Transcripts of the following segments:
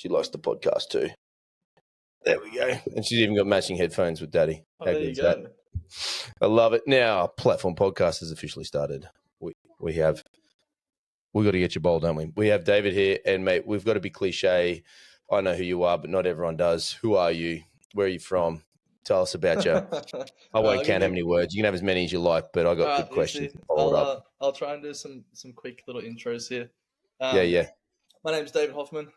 She likes the podcast too. There we go. And she's even got matching headphones with Daddy. Oh, How there good you is go. that? I love it. Now, Platform Podcast has officially started. We got to get your bowl, don't we? We have David here, and mate, we've got to be cliche. I know who you are, but not everyone does. Who are you? Where are you from? Tell us about you. I won't count how many words. You can have as many as you like, but I got good questions to follow it up. I'll try and do some quick little intros here. Yeah. My name's David Hoffman.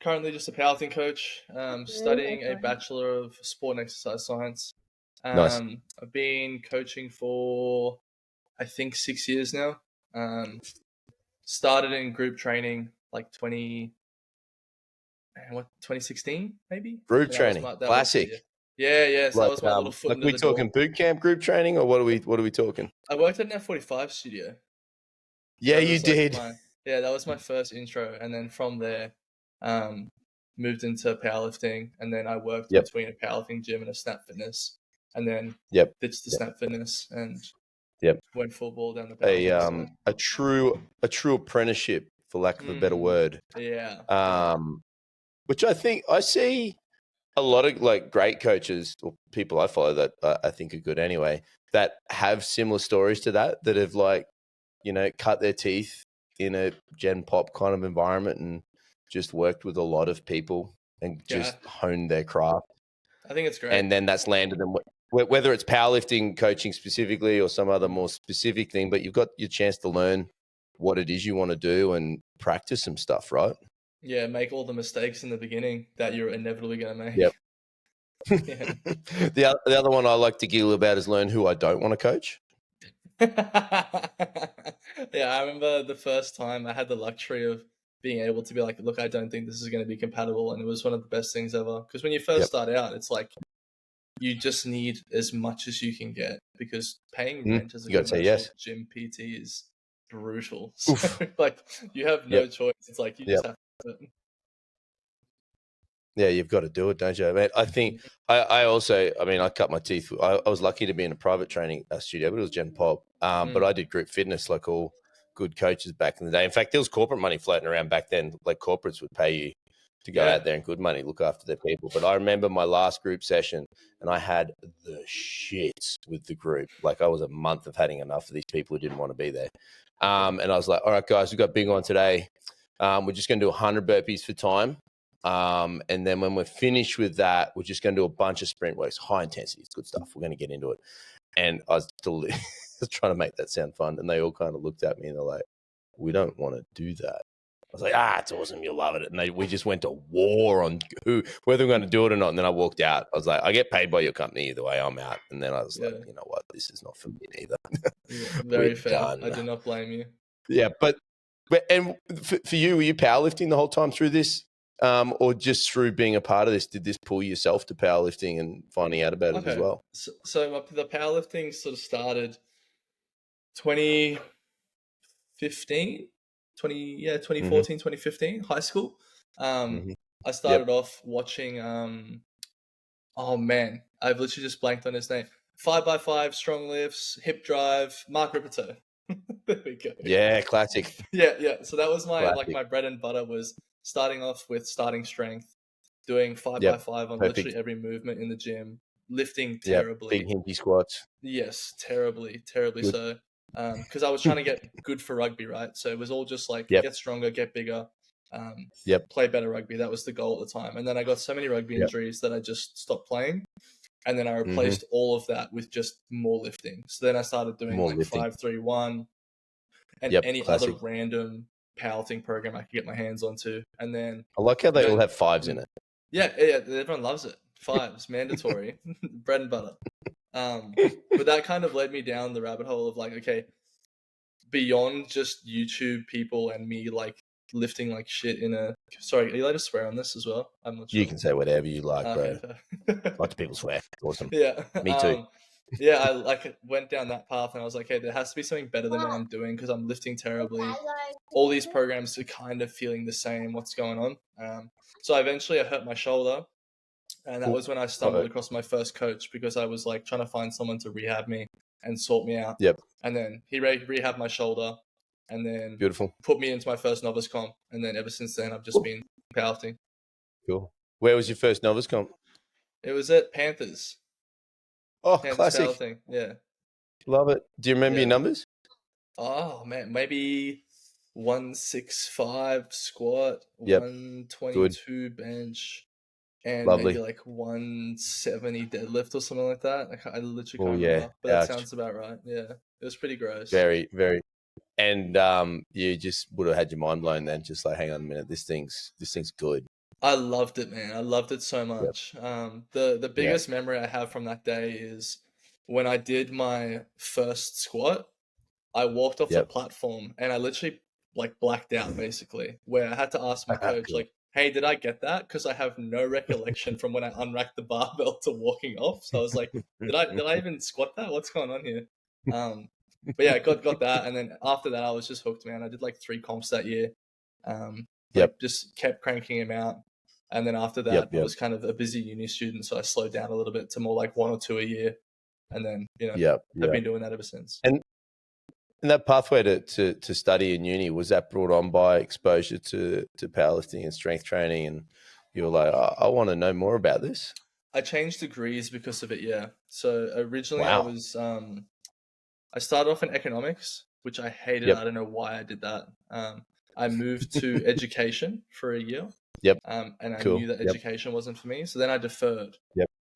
Currently just a powerlifting coach, studying a Bachelor of Sport and Exercise Science. Nice. I've been coaching for, I think, 6 years now. Started in group training like 2016 maybe? Group training, classic. Yeah. So that was my little foot in the door. Are we talking boot camp group training, or what are we talking? I worked at an F45 studio. Yeah, you did. That was my first intro, and then from there, moved into powerlifting, and then I worked between a powerlifting gym and a Snap Fitness, and then ditched the Snap Fitness and went full ball down the powerlifting. A true apprenticeship, for lack of a better word. Yeah. Which I think I see a lot of like great coaches or people I follow that I think are good anyway, that have similar stories to that have like, cut their teeth in a gen pop kind of environment and just worked with a lot of people and just honed their craft. I think it's great. And then that's landed them, whether it's powerlifting coaching specifically or some other more specific thing, but you've got your chance to learn what it is you want to do and practice some stuff, right? Yeah, make all the mistakes in the beginning that you're inevitably going to make. Yep. The other one I like to giggle about is learn who I don't want to coach. Yeah, I remember the first time I had the luxury of being able to be like, look, I don't think this is going to be compatible. And it was one of the best things ever. Because when you first start out, it's like you just need as much as you can get, because paying rent as a commercial gym PT is brutal. So, like, you have no choice. It's like you just have to do it. Yeah, you've got to do it, don't you? I mean, I think I cut my teeth. I was lucky to be in a private training studio, but it was Gen Pop. But I did group fitness like all good coaches back in the day. In fact, there was corporate money floating around back then. Like corporates would pay you to go out there and good money, look after their people. But I remember my last group session and I had the shits with the group. Like I was a month of having enough of these people who didn't want to be there. And I was like, all right, guys, we've got big on today. We're just going to do 100 burpees for time. And then when we're finished with that, we're just going to do a bunch of sprint works, high intensity. It's good stuff. We're going to get into it. And I was still trying to make that sound fun. And they all kind of looked at me and they're like, we don't want to do that. I was like, it's awesome. You'll love it. And we just went to war on whether we're going to do it or not. And then I walked out. I was like, I get paid by your company either way. I'm out. And then I was like, you know what? This is not for me either. Very fair. Done. I do not blame you. Yeah. But for you, were you powerlifting the whole time through this? Or just through being a part of this, did this pull yourself to powerlifting and finding out about it as well? So the powerlifting sort of started 2014, 2015, high school. I started off watching, oh man, I've literally just blanked on his name. 5x5, strong lifts, hip drive, Mark Ripperto. There we go. Yeah, classic. Yeah. So that was my bread and butter, was starting off with starting strength, doing 5x5 on literally every movement in the gym, lifting terribly. Big hinky squats. Yes, terribly good. So. Because I was trying to get good for rugby, right? So it was all just like get stronger, get bigger, play better rugby. That was the goal at the time. And then I got so many rugby injuries that I just stopped playing. And then I replaced all of that with just more lifting. So then I started doing more 5-3-1 and any other random powerlifting program I could get my hands onto. And then I like how they all have fives in it. Yeah, everyone loves it. Fives, mandatory, bread and butter. But that kind of led me down the rabbit hole of like, okay, beyond just YouTube people and me like lifting like shit in a, sorry, are you allowed to swear on this as well? I'm not sure. You can say whatever you like, bro. Lots of people swear. Awesome. Yeah. Me too. I like went down that path and I was like, hey, there has to be something better than what I'm doing because I'm lifting terribly. All these programs are kind of feeling the same. What's going on? So eventually I hurt my shoulder. And that was when I stumbled across my first coach because I was like trying to find someone to rehab me and sort me out. Yep. And then he rehabbed my shoulder and then beautiful, put me into my first novice comp. And then ever since then, I've just been powerlifting. Cool. Where was your first novice comp? It was at Panthers. Oh, Panthers classic. powerlifting. Yeah. Love it. Do you remember your numbers? Oh man, maybe 165 squat, Yep. 122 bench, and Lovely. maybe like 170 deadlift or something like that. I literally can't remember, but that sounds about right. Yeah, it was pretty gross. Very, very. And you just would have had your mind blown then, just like, hang on a minute, this thing's good. I loved it, man. I loved it so much. Yep. The biggest memory I have from that day is when I did my first squat. I walked off the platform and I literally like blacked out basically, where I had to ask my coach, like, hey, did I get that? Because I have no recollection from when I unracked the barbell to walking off. So I was like, did I even squat that? What's going on here? But yeah, got that. And then after that, I was just hooked, man. I did like 3 comps that year. Just kept cranking them out. And then after that, I was kind of a busy uni student. So I slowed down a little bit to more like 1 or 2 a year. And then, I've been doing that ever since. And that pathway to study in uni, was that brought on by exposure to powerlifting and strength training, and you were like, I want to know more about this? I changed degrees because of it, yeah. So originally I was I started off in economics, which I hated. I don't know why I did that. I moved to education for a year. And I knew that education wasn't for me. So then I deferred.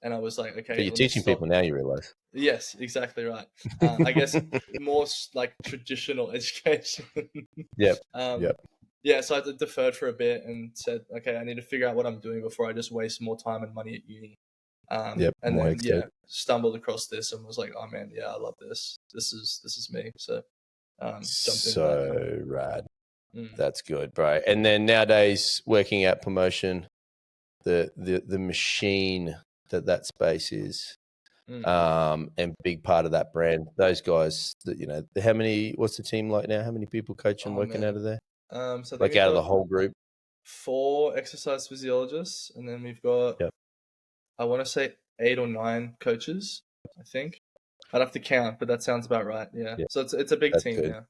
And I was like, okay. But you're teaching people now, you realize. Yes, exactly right. I guess more like traditional education. Yeah, so I deferred for a bit and said, okay, I need to figure out what I'm doing before I just waste more time and money at uni. And then stumbled across this and was like, oh man, yeah, I love this. This is me. So jumped into that. Rad. That's good, bro. And then nowadays, working out promotion, the machine that space is, and big part of that brand. Those guys, that what's the team like now? How many people coaching, working out of there? So like out of the whole group, 4 exercise physiologists, and then we've got I want to say 8 or 9 coaches. I think I'd have to count, but that sounds about right. Yeah. So it's a big team now.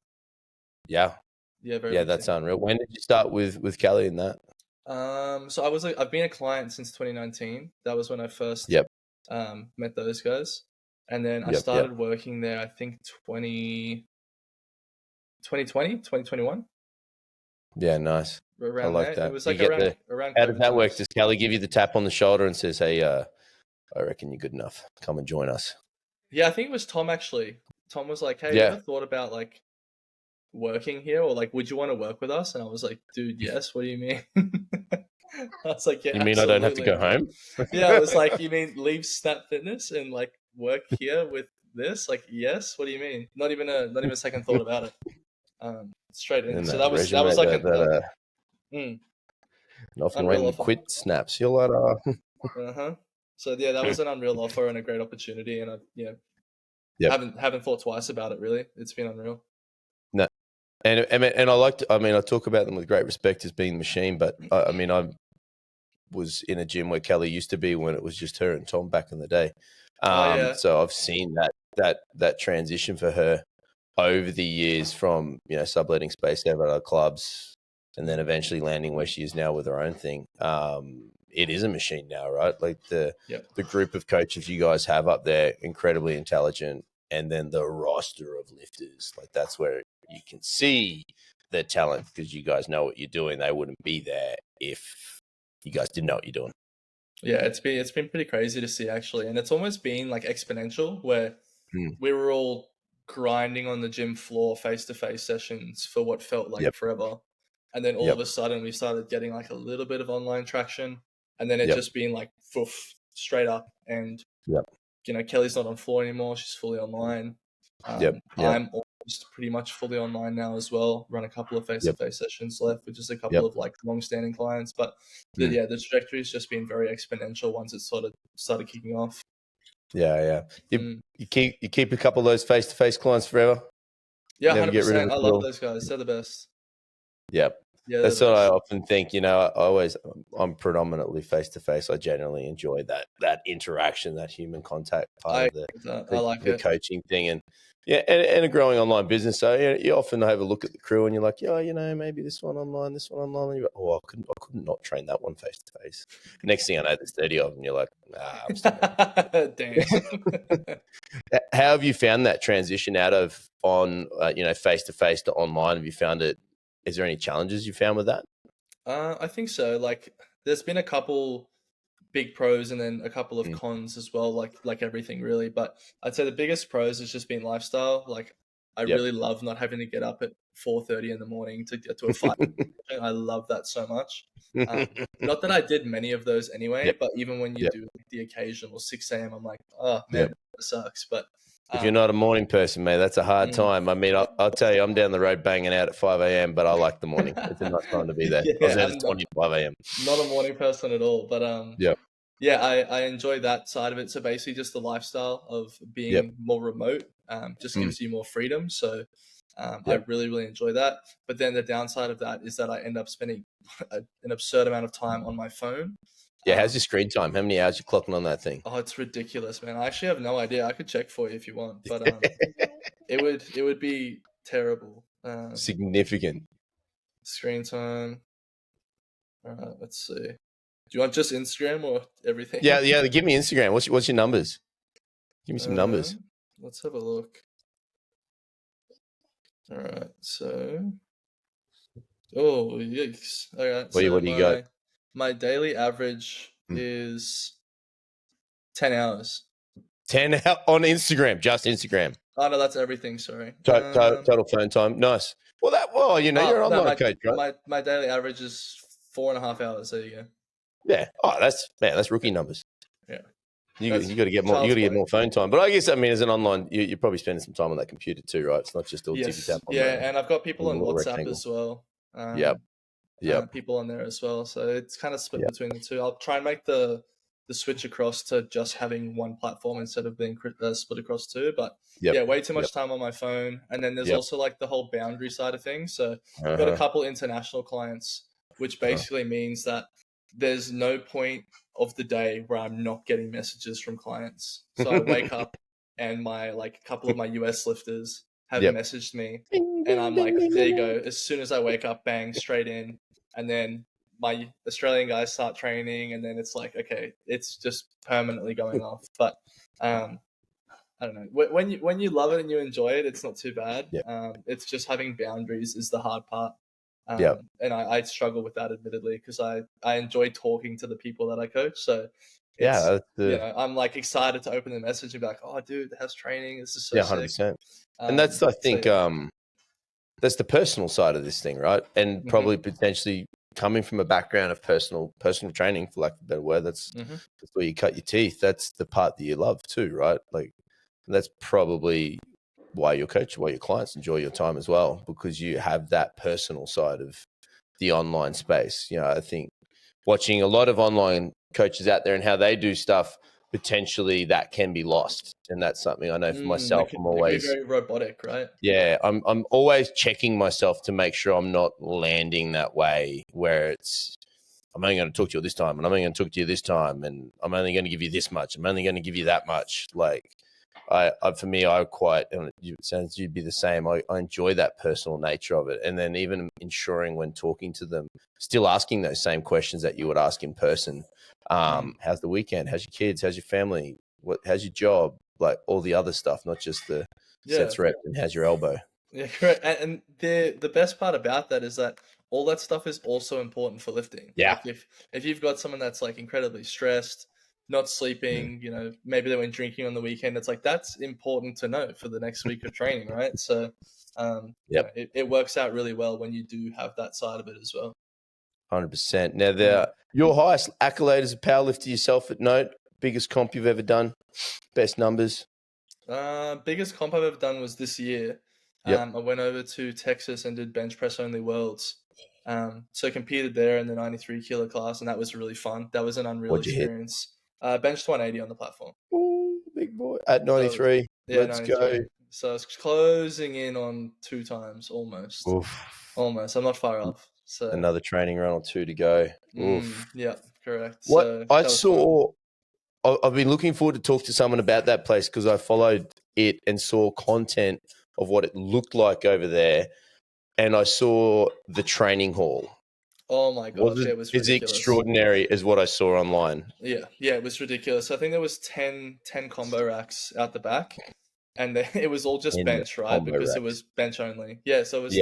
Yeah, that's unreal. When did you start with Kelly and that? So I've been a client since 2019. That was when I first met those guys, and then I started working there, I think 2021. Yeah, nice. Around I like there. that. It was like around how does that work? Does Kelly give you the tap on the shoulder and says, hey, I reckon you're good enough, come and join us? Yeah, I think it was Tom actually. Tom was like, hey, you ever thought about like working here, or like, would you want to work with us? And I was like, dude, yes. What do you mean? I was like, yeah, you mean absolutely. I don't have to go home? Yeah, I was like, you mean leave Snap Fitness and like work here with this? Like, yes. What do you mean? Not even a second thought about it. Straight in. So that was like often when you quit Snaps, you're like, So yeah, that was an unreal offer and a great opportunity, and haven't thought twice about it really. It's been unreal. No, and I talk about them with great respect as being the machine, but I was in a gym where Kelly used to be when it was just her and Tom back in the day. So I've seen that transition for her over the years from, subletting space out at our clubs and then eventually landing where she is now with her own thing. It is a machine now, right? Like the group of coaches you guys have up there, incredibly intelligent, and then the roster of lifters, like that's where you can see the talent because you guys know what you're doing. They wouldn't be there if you guys didn't know what you're doing. Yeah, it's been pretty crazy to see actually, and it's almost been like exponential where we were all grinding on the gym floor face-to-face sessions for what felt like forever, and then all of a sudden we started getting like a little bit of online traction, and then it just being like straight up, and Kelly's not on floor anymore, she's fully online. I'm almost pretty much fully online now as well. Run a couple of face-to-face sessions left with just a couple of like long-standing clients, but the trajectory has just been very exponential once it sort of started kicking off. You keep a couple of those face-to-face clients forever. Yeah, 100%. I love those guys. They're the best. Yep. Yeah, That's what I often think. I'm predominantly face to face. I generally enjoy that interaction, that human contact part of I like the it. coaching thing, and a growing online business. So you often have a look at the crew, and you're like, maybe this one online, this one online. And you're like, I couldn't not train that one face to face. Next thing I know, there's 30 of them. You're like, I'm still damn. How have you found that transition out of face to face to online? Have you found it? Is there any challenges you found with that? I think so. Like, there's been a couple big pros and then a couple of cons as well, like everything really. But I'd say the biggest pros has just been lifestyle. Like, I really love not having to get up at 4:30 in the morning to get to a fight. I love that so much. Not that I did many of those anyway, but even when you do the occasional 6 a.m., I'm like, oh man, that sucks. But if you're not a morning person, man, that's a hard time. I mean, I'll tell you, I'm down the road banging out at 5 a.m., but I like the morning. It's a nice time to be there. I was there this 5 a.m. Not a morning person at all, but I enjoy that side of it. So basically just the lifestyle of being more remote just gives you more freedom. So I really, really enjoy that. But then the downside of that is that I end up spending an absurd amount of time on my phone. Yeah, how's your screen time? How many hours you clocking on that thing? Oh, it's ridiculous, man. I actually have no idea. I could check for you if you want, but it would be terrible. Significant screen time. All right, let's see. Do you want just Instagram or everything? Yeah. Give me Instagram. What's your numbers? Give me some numbers. Let's have a look. All right, so. Oh, yikes. All right, what do you got? My daily average is 10 hours. 10 on Instagram, just Instagram. Oh, no, that's everything, sorry. Total phone time. Nice. Well, you're an online coach, right? My daily average is 4.5 hours. There you go. Yeah. Oh, that's rookie numbers. Yeah. You got to get more. You got to get more phone time. But I guess as an online, you're probably spending some time on that computer too, right? It's not just all tippy tap. And I've got people on WhatsApp rectangle as well. People on there as well. So it's kind of split between the two. I'll try and make the switch across to just having one platform instead of being split across two. But way too much time on my phone. And then there's also like the whole boundary side of things. So I've got a couple international clients, which basically means that there's no point of the day where I'm not getting messages from clients. So I wake up and a couple of my US lifters have messaged me, and I'm like, there you go. As soon as I wake up, bang, straight in. And then my Australian guys start training, and then it's like, okay, it's just permanently going off. But I don't know. When you love it and you enjoy it, it's not too bad. It's just having boundaries is the hard part. And I struggle with that, admittedly, because I enjoy talking to the people that I coach. So I'm like excited to open the message and be like, oh, dude, how's training? This is so 100%. And that's, I think, that's the personal side of this thing, right? And probably potentially coming from a background of personal training, for lack of a better word, that's where you cut your teeth. That's the part that you love too, right? Like, that's probably why your clients enjoy your time as well, because you have that personal side of the online space. I think watching a lot of online coaches out there and how they do stuff, potentially that can be lost. And that's something I know for myself. I'm always very robotic, right? Yeah. I'm always checking myself to make sure I'm not landing that way where it's, I'm only going to talk to you this time, and I'm only going to talk to you this time, and I'm only going to give you this much. I'm only going to give you that much. Like, for me, and it sounds you'd be the same. I enjoy that personal nature of it. And then even ensuring when talking to them, still asking those same questions that you would ask in person. How's the weekend? How's your kids? How's your family? How's your job? Like all the other stuff, not just the sets rep and how's your elbow. Yeah, correct. And the best part about that is that all that stuff is also important for lifting. Yeah. Like if you've got someone that's like incredibly stressed, not sleeping, maybe they went drinking on the weekend, it's like that's important to know for the next week of training, right? So it works out really well when you do have that side of it as well. 100%. Now, your highest accolade as a powerlifter yourself at Note, biggest comp you've ever done, best numbers? Biggest comp I've ever done was this year. I went over to Texas and did bench press only worlds. So competed there in the 93 kilo class, and that was really fun. That was an unreal experience. Benched 180 on the platform. Ooh, big boy. At 93. Let's 93. Go. So I was closing in on 2 times almost. Oof. Almost. I'm not far off. So another training run or 2 to go. Oof. Yeah, correct. What So I that was saw, I've been looking forward to talk to someone about that place because I followed it and saw content of what it looked like over there, and I saw the training hall. Oh my gosh, it was As ridiculous. extraordinary as what I saw online. Yeah, it was ridiculous. I think there was 10 combo racks out the back, and it was all just bench, right? Because it was bench only. Yeah, so it was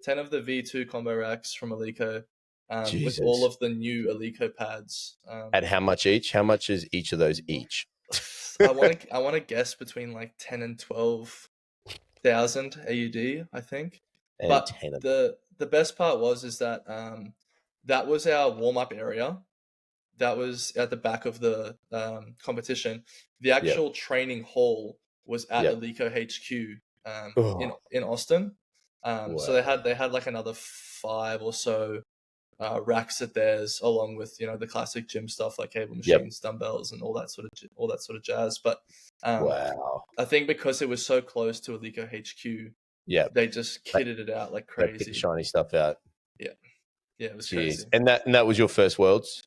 10 of the V2 combo racks from Alico, with all of the new Alico pads. At how much each? How much is each of those each? I want to guess between like 10 and 12,000 AUD, I think. And But 10 of the best part is that that was our warm up area. That was at the back of the competition. The actual training hall was at Alico HQ in Austin. Wow. So they had like another 5 or so racks at theirs, along with the classic gym stuff like cable machines, dumbbells, and all that sort of jazz. But wow, I think because it was so close to Alico HQ, they just kitted it out like crazy. They picked the shiny stuff out. Yeah, it was crazy. And that was your first Worlds?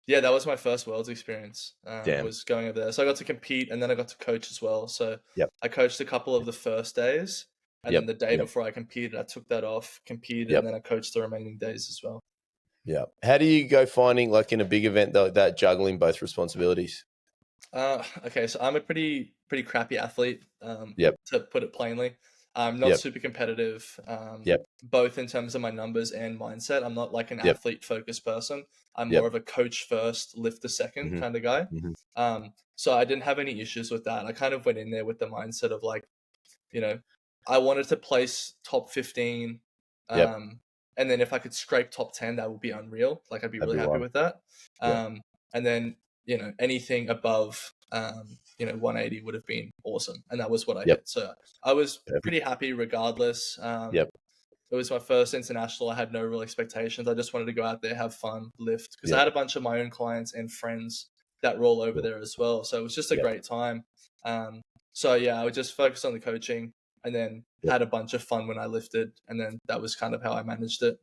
Yeah, that was my first Worlds experience. Was going over there. So I got to compete, and then I got to coach as well. So I coached a couple of the first days, and then the day before I competed, I took that off, competed, and then I coached the remaining days as well. Yeah. How do you go finding, like in a big event like that, juggling both responsibilities? Okay, so I'm a pretty crappy athlete, to put it plainly. I'm not super competitive, both in terms of my numbers and mindset. I'm not like an athlete-focused person. I'm more of a coach first, lifter second kind of guy. So I didn't have any issues with that. I kind of went in there with the mindset of like, I wanted to place top 15, and then if I could scrape top 10, that would be unreal. Like I'd be really happy with that. And then anything above 180 would have been awesome, and that was what I hit. So I was pretty happy regardless. It was my first international. I had no real expectations. I just wanted to go out there, have fun, lift, because I had a bunch of my own clients and friends that roll over there as well. So it was just a great time. So I would just focus on the coaching, and then had a bunch of fun when I lifted, and then that was kind of how I managed it.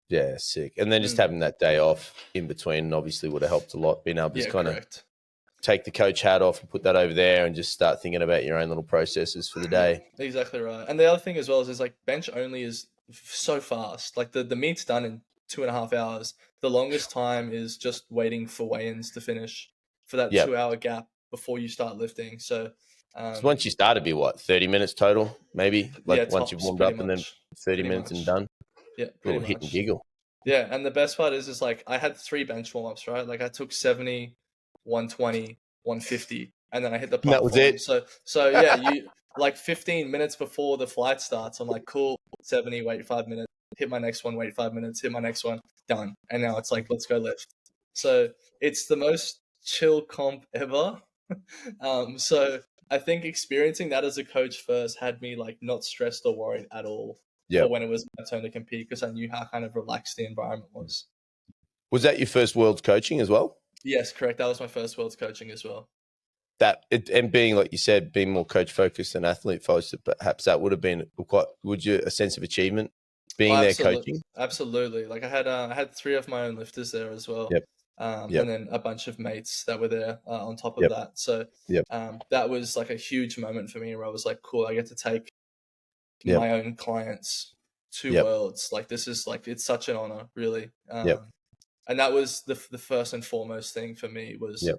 Yeah, sick. And then just having that day off in between obviously would have helped a lot, being able to just kind of take the coach hat off and put that over there and just start thinking about your own little processes for the day. Exactly right. And the other thing as well is like bench only is so fast. Like the meet's done in 2.5 hours. The longest time is just waiting for weigh-ins to finish for that 2-hour gap before you start lifting. So once you start, it'd be what, 30 minutes total, maybe? Like once you've warmed up and then 30 minutes and done? Yeah, pretty much. Hit and giggle. Yeah, and the best part is like I had 3 bench warm-ups, right? Like I took 70, 120, 150, and then I hit the platform. That was it. So you like 15 minutes before the flight starts, I'm like, cool, 70, wait 5 minutes, hit my next one, wait 5 minutes, hit my next one, done. And now it's like, let's go lift. So it's the most chill comp ever. So I think experiencing that as a coach first had me like not stressed or worried at all for when it was my turn to compete, because I knew how kind of relaxed the environment was. Was that your first Worlds coaching as well? Yes, correct. That was my first Worlds coaching as well. And being, like you said, being more coach focused than athlete focused, perhaps that would have been a sense of achievement being there coaching? Absolutely. Like I had 3 of my own lifters there as well. And then a bunch of mates that were there on top of that. So that was like a huge moment for me where I was like, cool, I get to take my own clients to Worlds. Like this is like, it's such an honor, really. And that was the first and foremost thing for me was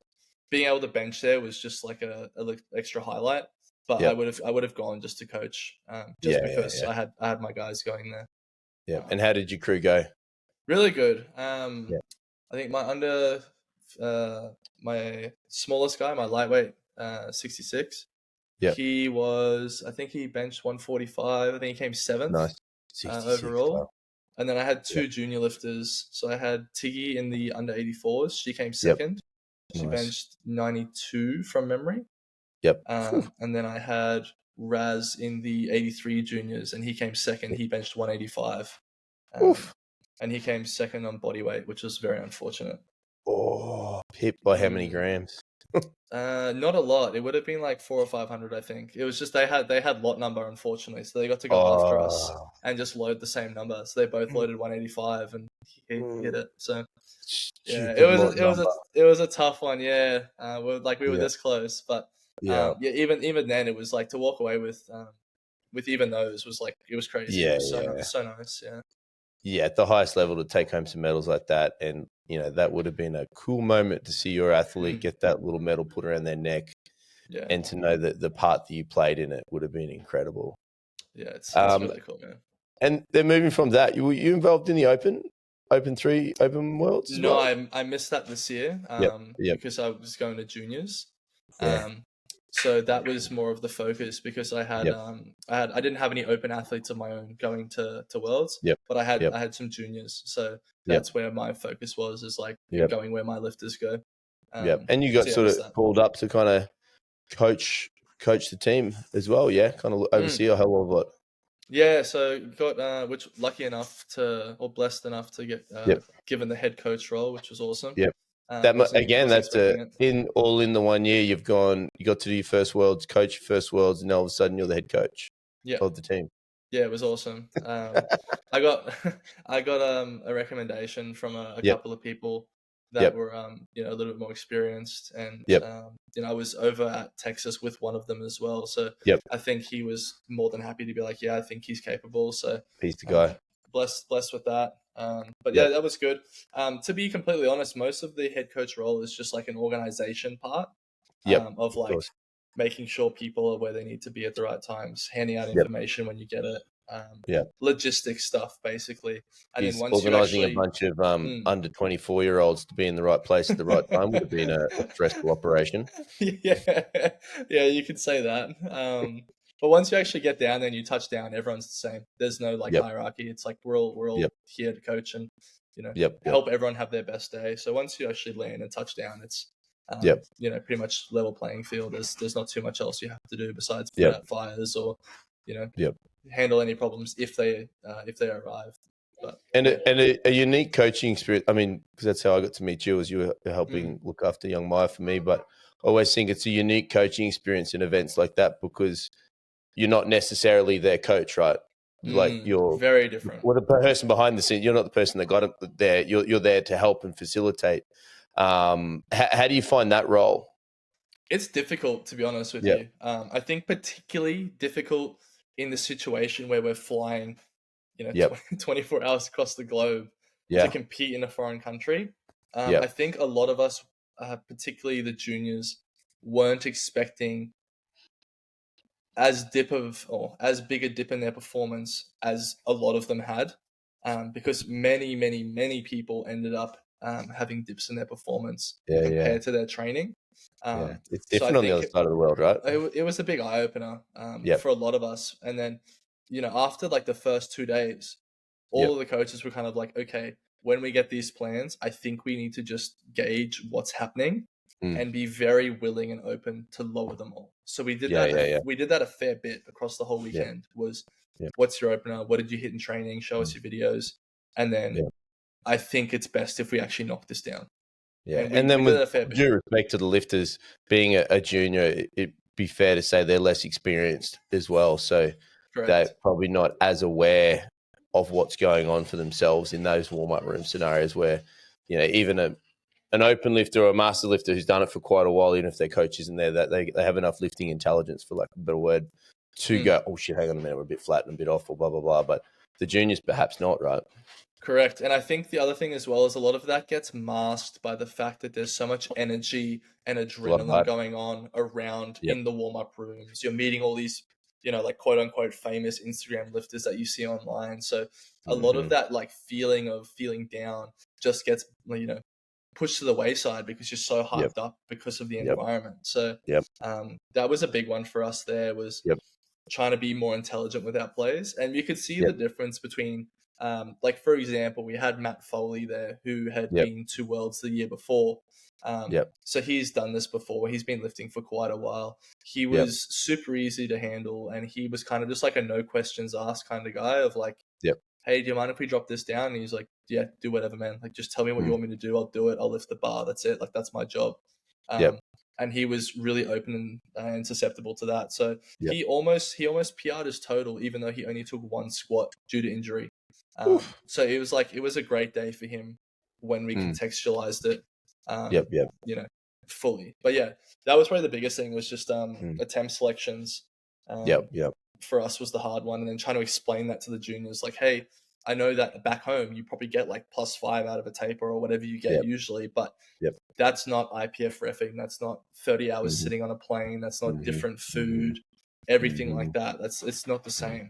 being able to bench there was just like a extra highlight. But I would have gone just to coach, because I had my guys going there. Yeah. And how did your crew go? Really good. I think my smallest guy, my lightweight, 66. He was, I think he benched 145. I think he came 7th overall. Wow. And then I had 2 junior lifters. So I had Tiggy in the under 84s. She came 2nd. She benched 92 from memory. And then I had Raz in the 83 juniors, and he came 2nd. He benched 185. And he came 2nd on body weight, which was very unfortunate. Oh, hit by how many grams? Not a lot. It would have been like 400 or 500, I think. It was just they had lot number, unfortunately, so they got to go after us Oh, and just load the same number. So they both loaded 185, and he hit it. So yeah, stupid lot number. it was a tough one. Yeah, we were Yeah, this close, but yeah, yeah, even then, it was like to walk away with even those was like it was crazy. It yeah, was yeah. so nice. Yeah. Yeah, at the highest level to take home some medals like that, and that would have been a cool moment to see your athlete Mm. get that little medal put around their neck, Yeah. and to know that the part that you played in it would have been incredible. Yeah, it's Um, really cool, man. and then moving from that, were you involved in the Open 3, Open Worlds as No, well? I missed that this year Yep, yep, because I was going to juniors. yeah, Um, so that was more of the focus because yep, I didn't have any open athletes of my own going to worlds, yep, but yep, I had some juniors. So yep, that's where my focus was, is like yep, going where my lifters go. yep. And you got So yeah, I sort of missed that. called up to kind of coach the team as well, yeah, kind of Mm. oversee a hell of a lot. Yeah, so got which lucky enough to, or blessed enough to get Yep, given the head coach role, which was awesome. yep. Again, Wasn't that's expecting it. in the 1 year you got to do your first worlds, coach your first worlds, and all of a sudden you're the head coach Yeah. of the team. Yeah, it was awesome. I got I got a recommendation from a Yep, couple of people that yep, were a little bit more experienced, and yep, I was over at Texas with one of them as well. So yep. I think he was more than happy to be like, yeah, I think he's capable. So Piece of guy. um, blessed with that. But yeah, Yep, that was good. To be completely honest, most of the head coach role is just like an organization part yep. of Of like course. making sure people are where they need to be at the right times, handing out Yep, information when you get it, yep. logistics stuff basically. And then He's once you organising a actually, bunch of mm. under 24-year-olds to be in the right place at the right time would have been a stressful operation. Yeah, yeah, you could say that. But once you actually get down there and you touch down, everyone's the same. There's no like Yep, hierarchy. It's like we're all yep, here to coach and yep, yep, help everyone have their best day. So once you actually land and touch down, it's yep, pretty much level playing field. There's not too much else you have to do besides put yep, out fires or you know yep. handle any problems if they arrive. But And yeah. a unique coaching experience. I mean, because that's how I got to meet you, as you were Mm. helping look after young Maya for me. But I always think it's a unique coaching experience in events like that because you're not necessarily their coach, right? Like Very different. the person behind the scene. You're not the person that got it there. You're there to help and facilitate. How do you find that role? It's difficult, to be honest with Yeah, you. I think particularly difficult in the situation where we're flying, yep, 24 hours across the globe to yeah, compete in a foreign country. I yep, think a lot of us, particularly the juniors, weren't expecting as big a dip in their performance as a lot of them had, because many people ended up having dips in their performance yeah, yeah, compared to their training. yeah. It's So I different on the think other side of the world, right? it was a big eye opener Yep, for a lot of us. And then, after like the first 2 days, all yep, of the coaches were kind of like, okay, when we get these plans, I think we need to just gauge what's happening mm, and be very willing and open to lower them all. So we did yeah, that. yeah, yeah, We did that a fair bit across the whole yeah, weekend. Was yeah, what's your opener? What did you hit in training? Show us mm, your videos, and then yeah. I think it's best if we actually knock this down. Yeah, And and we then did with that a fair bit. due respect to the lifters, being a junior, it'd be fair to say they're less experienced as well. So they're Correct. probably not as aware of what's going on for themselves in those warm-up room scenarios where, even an open lifter or a master lifter who's done it for quite a while, even if their coach isn't there, that they have enough lifting intelligence, for lack of a better word, to Mm. go, oh shit, hang on a minute, we're a bit flat and a bit off or blah, blah, blah. But the juniors perhaps not, right? Correct. And I think the other thing as well is a lot of that gets masked by the fact that there's so much energy and A lot of adrenaline hype. going on around Yep. in the warm up rooms. You're meeting all these, like quote unquote famous Instagram lifters that you see online. So a lot of Mm-hmm. that like feeling of feeling down just gets, pushed to the wayside because you're so Yep. hyped up because of the Yep. environment. So Yep. that was a big one for us there, was Yep. trying to be more intelligent with our plays. And you could see the Yep. difference between, like, for example, we had Matt Foley there who had Yep. been to Worlds the year before. Yep. So he's done this before. He's been lifting for quite a while. He Yep. was super easy to handle. And he was kind of just like a no questions asked kind of guy of like, Yep. hey, do you mind if we drop this down? And he's like, yeah, do whatever, man. Like, just tell me what you want me to do. I'll do it. I'll lift the bar. That's it. Like, that's my job. Yep. and he was really open and susceptible to that. So he almost PR'd his total, even though he only took one squat due to injury. So it was a great day for him when we contextualized it. You know, fully. But yeah, that was probably the biggest thing, was just attempt selections. For us was the hard one, and then trying to explain that to the juniors, like, hey, I know that back home you probably get like +5 out of a taper or whatever you get usually, but that's not IPF reffing. That's not 30 hours sitting on a plane. That's not different food, everything like that. It's not the same.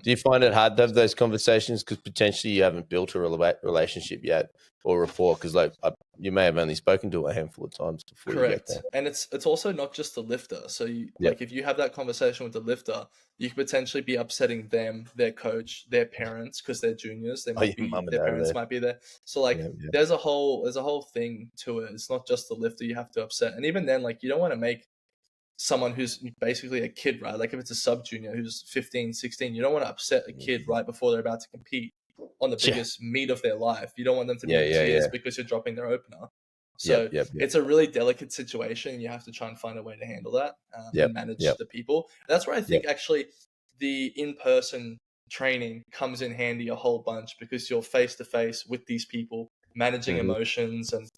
Do you find it hard to have those conversations because potentially you haven't built a relationship yet or rapport? Because like you may have only spoken to a handful of times before you get there. And it's also not just the lifter. So you, like if you have that conversation with the lifter, you could potentially be upsetting them, their coach, their parents, because they're juniors. They might be their parents might be there. So like there's a whole thing to it. It's not just the lifter you have to upset. And even then, like you don't want to make someone who's basically a kid, right? Like if it's a sub junior who's 15, 16, you don't want to upset a kid right before they're about to compete on the biggest meet of their life. You don't want them to be in tears because you're dropping their opener. So it's a really delicate situation. You have to try and find a way to handle that and manage the people. And that's where I think actually the in-person training comes in handy a whole bunch, because you're face-to-face with these people, managing emotions, and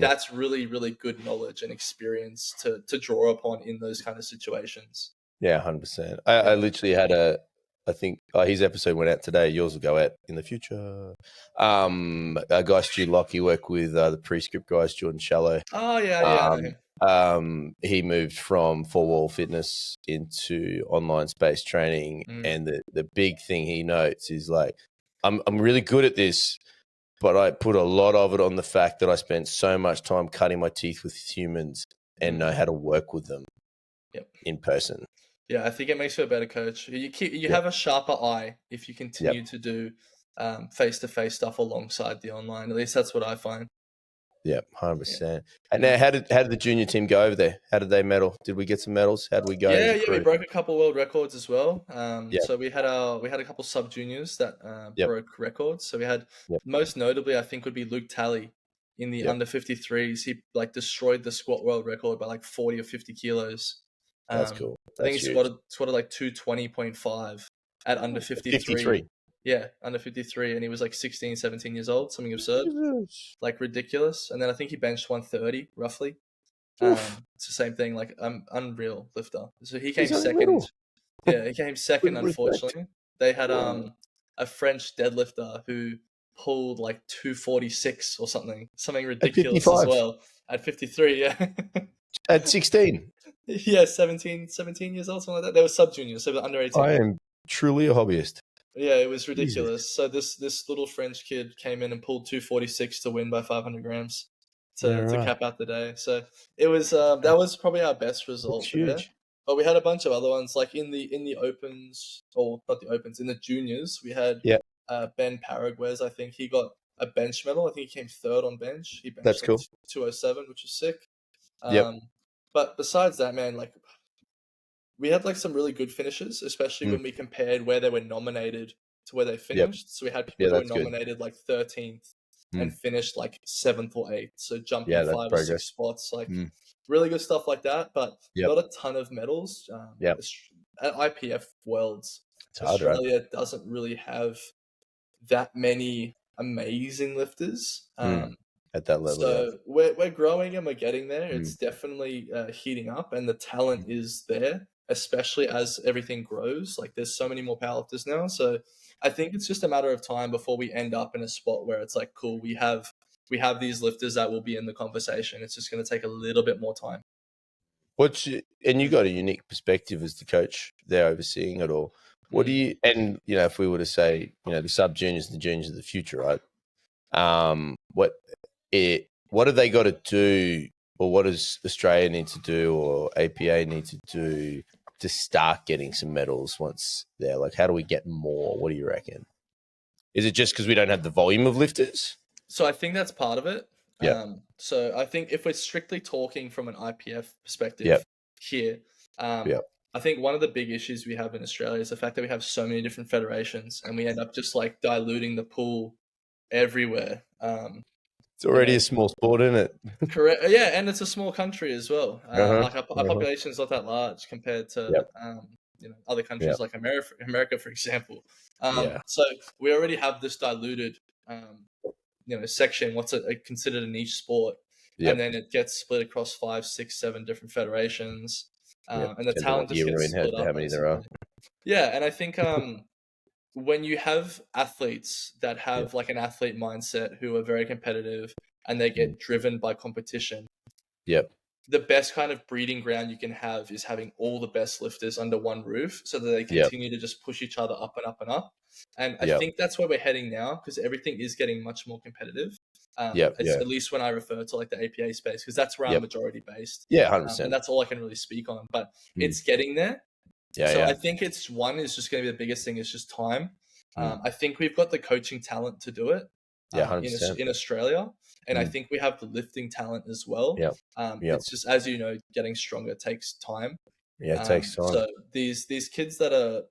that's really, really good knowledge and experience to draw upon in those kind of situations. Yeah, 100%. I literally had I think his episode went out today. Yours will go out in the future. A guy, Stu Lockie, worked with the Prescript guys, Jordan Shallow. Oh, yeah, I know him. He moved from four-wall fitness into online space training. And the big thing he notes is like, I'm really good at this, but I put a lot of it on the fact that I spent so much time cutting my teeth with humans and know how to work with them in person. Yeah, I think it makes you a better coach. You have a sharper eye if you continue to do face-to-face stuff alongside the online. At least that's what I find. Yeah, 100%. And now, how did the junior team go over there? How did they medal? Did we get some medals? How did we go? Yeah, we broke a couple world records as well. So we had a couple sub juniors that broke records. So we had most notably, I think, would be Luke Talley in the under 53s. He like destroyed the squat world record by like 40 or 50 kilos. That's cool. I think he squatted like 220.5 at under 53. Yeah, under 53, and he was like 16, 17 years old, something absurd, like ridiculous. And then I think he benched 130 roughly. It's the same thing, like unreal lifter. So he came second. Yeah, he came second. Unfortunately, they had a French deadlifter who pulled like 246 or something ridiculous as well at 53. Yeah, at 16. Yeah, 17 years old, something like that. They were sub juniors, so they were under 18. I am truly a hobbyist. Yeah, it was ridiculous. Jesus. So this little French kid came in and pulled 246 to win by 500 grams to cap out the day. So it was that was probably our best result there. But we had a bunch of other ones, like in the opens, or not the opens, in the juniors. We had Ben Paraguez. I think he got a bench medal. I think he came third on bench. He benched That's cool. 207, which was sick. But besides that, man, like we had like some really good finishes, especially when we compared where they were nominated to where they finished. So we had people who were nominated like 13th and finished like 7th or 8th. So jumping 5 or 6 spots, like really good stuff like that. But not a ton of medals. At IPF Worlds, Australia doesn't really have that many amazing lifters. At that level, so we're growing and we're getting there. It's definitely heating up, and the talent is there, especially as everything grows. Like there's so many more powerlifters now, so I think it's just a matter of time before we end up in a spot where it's like, cool, we have these lifters that will be in the conversation. It's just going to take a little bit more time. And you got a unique perspective as the coach there, overseeing it all. What do you? And if we were to say, the sub juniors and the juniors of the future, right? What have they got to do, or what does Australia need to do, or APA need to do to start getting some medals once they're like, how do we get more? What do you reckon? Is it just because we don't have the volume of lifters? So I think that's part of it. Yeah. So I think if we're strictly talking from an IPF perspective here, I think one of the big issues we have in Australia is the fact that we have so many different federations, and we end up just like diluting the pool everywhere. It's already a small sport, isn't it? Correct. Yeah, and it's a small country as well. Like our population is not that large compared to other countries like America, for example. So we already have this diluted section. What's considered a niche sport, and then it gets split across 5, 6, 7 different federations, and the talent just gets split up. How many there are? Yeah, and I think when you have athletes that have like an athlete mindset who are very competitive and they get driven by competition, the best kind of breeding ground you can have is having all the best lifters under one roof so that they continue to just push each other up and up and up. And I think that's where we're heading now, because everything is getting much more competitive. At least when I refer to like the APA space, because that's where I'm majority based. 100%. And that's all I can really speak on, but it's getting there. I think is just going to be the biggest thing is just time. I think we've got the coaching talent to do it in Australia. And I think we have the lifting talent as well. It's just, as you know, getting stronger takes time. It takes time. So these kids that are,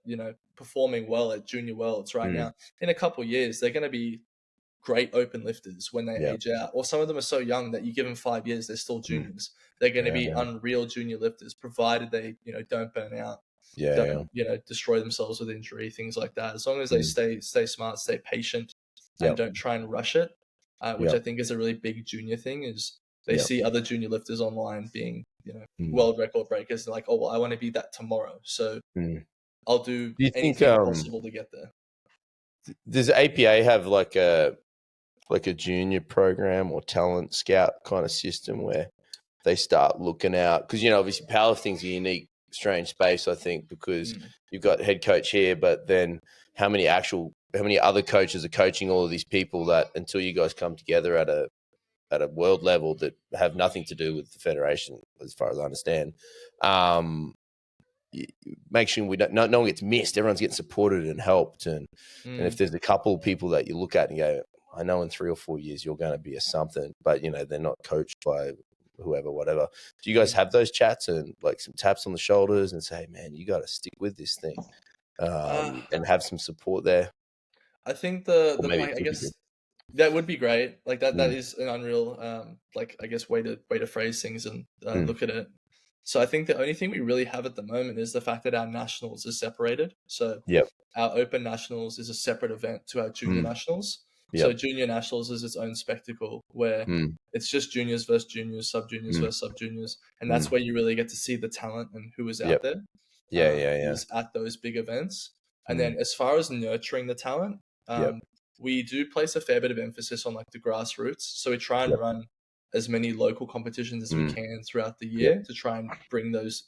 performing well at junior worlds right now, in a couple of years, they're going to be great open lifters when they age out. Or some of them are so young that you give them 5 years, they're still juniors. They're going to be unreal junior lifters, provided they, don't burn out. Don't destroy themselves with injury, things like that. As long as they stay smart, stay patient, and don't try and rush it, which I think is a really big junior thing. Is they see other junior lifters online being world record breakers, and they're like, oh well, I want to be that tomorrow, so I'll do anything possible to get there. Does APA have like a junior program or talent scout kind of system where they start looking out? Because obviously powerlifting's a unique, strange space, I think, because you've got head coach here, but then how many other coaches are coaching all of these people that, until you guys come together at a world level that have nothing to do with the federation, as far as I understand, make sure no one gets missed. Everyone's getting supported and helped, and if there's a couple of people that you look at and go, I know in 3 or 4 years you're going to be a something, but they're not coached by whoever, whatever. Do you guys have those chats and like some taps on the shoulders and say, man, you got to stick with this thing, and have some support there? I think I guess that would be great. Like that is an unreal way to phrase things and look at it. So I think the only thing we really have at the moment is the fact that our nationals is separated. So our open nationals is a separate event to our junior nationals. So junior nationals is its own spectacle where it's just juniors versus juniors, sub-juniors versus sub-juniors. And that's where you really get to see the talent and who is out there. Is at those big events. And then as far as nurturing the talent, we do place a fair bit of emphasis on like the grassroots. So we try and run as many local competitions as we can throughout the year to try and bring those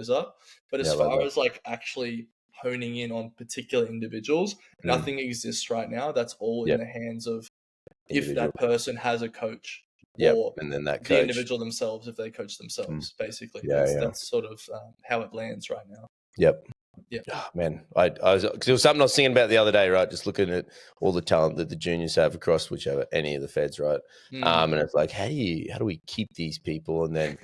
up. But as far as like actually honing in on particular individuals, nothing exists right now. That's all in the hands of if that person has a coach, or and then that coach, the individual themselves, if they coach themselves. Basically, that's sort of how it lands right now. Oh, man, I was, because there was something I was thinking about the other day, right? Just looking at all the talent that the juniors have across any of the feds, right? And it's like, how do we keep these people? And then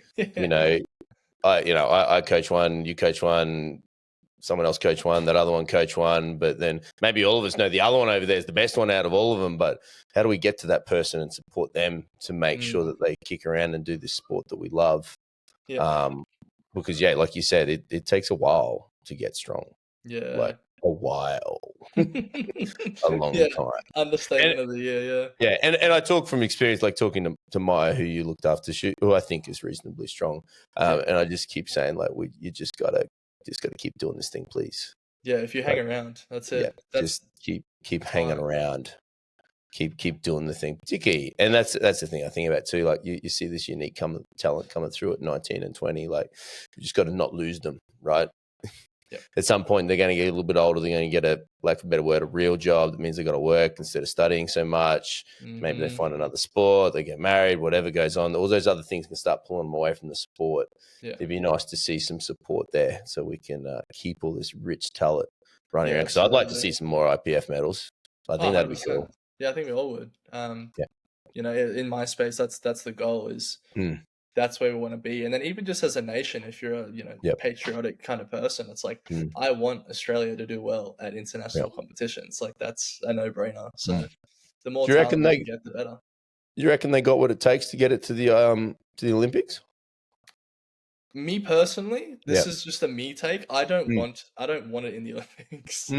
I coach one, you coach one, someone else coach one, that other one coach one, but then maybe all of us know the other one over there is the best one out of all of them. But how do we get to that person and support them to make sure that they kick around and do this sport that we love? Because like you said, it takes a while to get strong. Like a while. A long time. Understatement of the year, and I talk from experience, like talking to Maya, who you looked after, who I think is reasonably strong. And I just keep saying, like, you just gotta keep doing this thing, please. If you hang around, that's it. That's just keep hanging around. Keep doing the thing, particularly, and that's the thing I think about too. Like you see this unique talent coming through at 19 and 20. Like you just got to not lose them, right? At some point, they're going to get a little bit older. They're going to get a, lack of a better word, a real job. That means they've got to work instead of studying so much. Maybe they find another sport. They get married. Whatever goes on, all those other things can start pulling them away from the sport. It'd be nice to see some support there, so we can keep all this rich talent running around. Because I'd like to see some more IPF medals. I think that'd be cool. Yeah, I think we all would. In my space, that's the goal. Is that's where we want to be. And then even just as a nation, if you're a patriotic kind of person, it's like I want Australia to do well at international competitions. Like that's a no-brainer. So the more talent we can get, the better. You reckon they got what it takes to get it to the Olympics? Me personally, this is just a me take. I don't want it in the Olympics.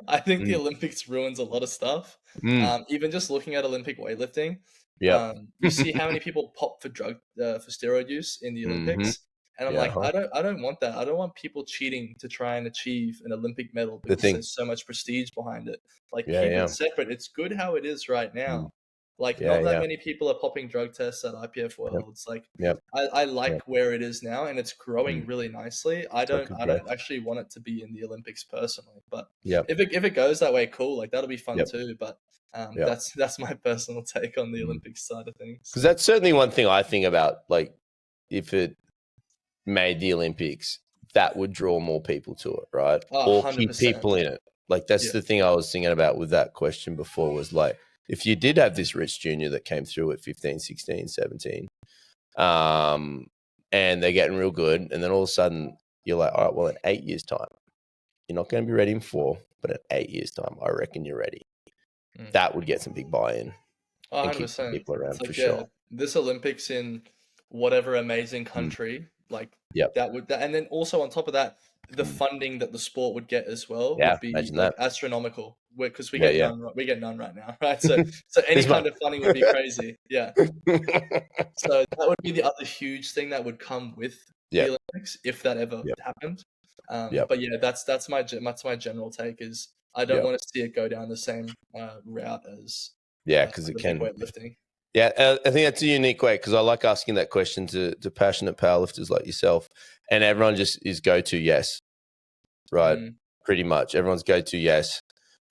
I think the Olympics ruins a lot of stuff. Even just looking at Olympic weightlifting, you see how many people pop for steroid use in the Olympics, and I'm like, I don't want that. I don't want people cheating to try and achieve an Olympic medal because there's so much prestige behind it. Like, keep it separate. It's good how it is right now. Like, not that many people are popping drug tests at IPF Worlds. Like, I like where it is now, and it's growing really nicely. I don't actually want it to be in the Olympics personally, but if it goes that way, cool. Like, that'll be fun too. But that's my personal take on the Olympics side of things. Because that's certainly one thing I think about. Like, if it made the Olympics, that would draw more people to it, right? Or 100%. Keep people in it. Like, that's the thing I was thinking about with that question before, was like, if you did have this Rich Jr. that came through at 15, 16, 17, and they're getting real good, and then all of a sudden you're like, all right, well, in 8 years' time, you're not going to be ready in 4, but in 8 years' time, I reckon you're ready. That would get some big buy-in. 100%. And keep people around, like, for sure. This Olympics in whatever amazing country, like, that would, and then also on top of that, the funding that the sport would get as well would be like astronomical, because we get none right now, right? So any kind of funding would be crazy. So that would be the other huge thing that would come with the Olympics if that ever happened. But that's my general take, is I don't want to see it go down the same route as because it can weightlifting. Yeah, I think that's a unique way, because I like asking that question to passionate powerlifters like yourself, and everyone just is go-to yes, right? Pretty much everyone's go-to yes,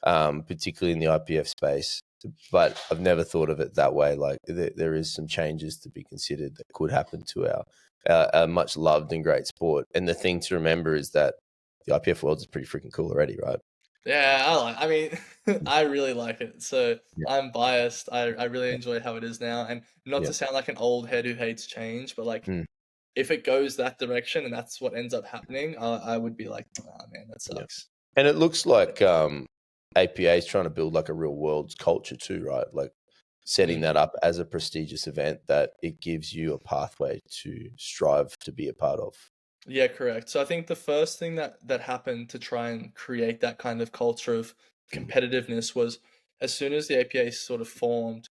particularly in the IPF space. But I've never thought of it that way. Like, there is some changes to be considered that could happen to our much loved and great sport. And the thing to remember is that the IPF world is pretty freaking cool already, right? Yeah, I really like it. So I'm biased. I really enjoy how it is now. And not to sound like an old head who hates change, but like, if it goes that direction and that's what ends up happening, I would be like, oh man, that sucks. And it looks like APA is trying to build like a real world's culture too, right? Like, setting that up as a prestigious event that it gives you a pathway to strive to be a part of. Yeah, correct. So I think the first thing that happened to try and create that kind of culture of competitiveness was, as soon as the APA sort of formed,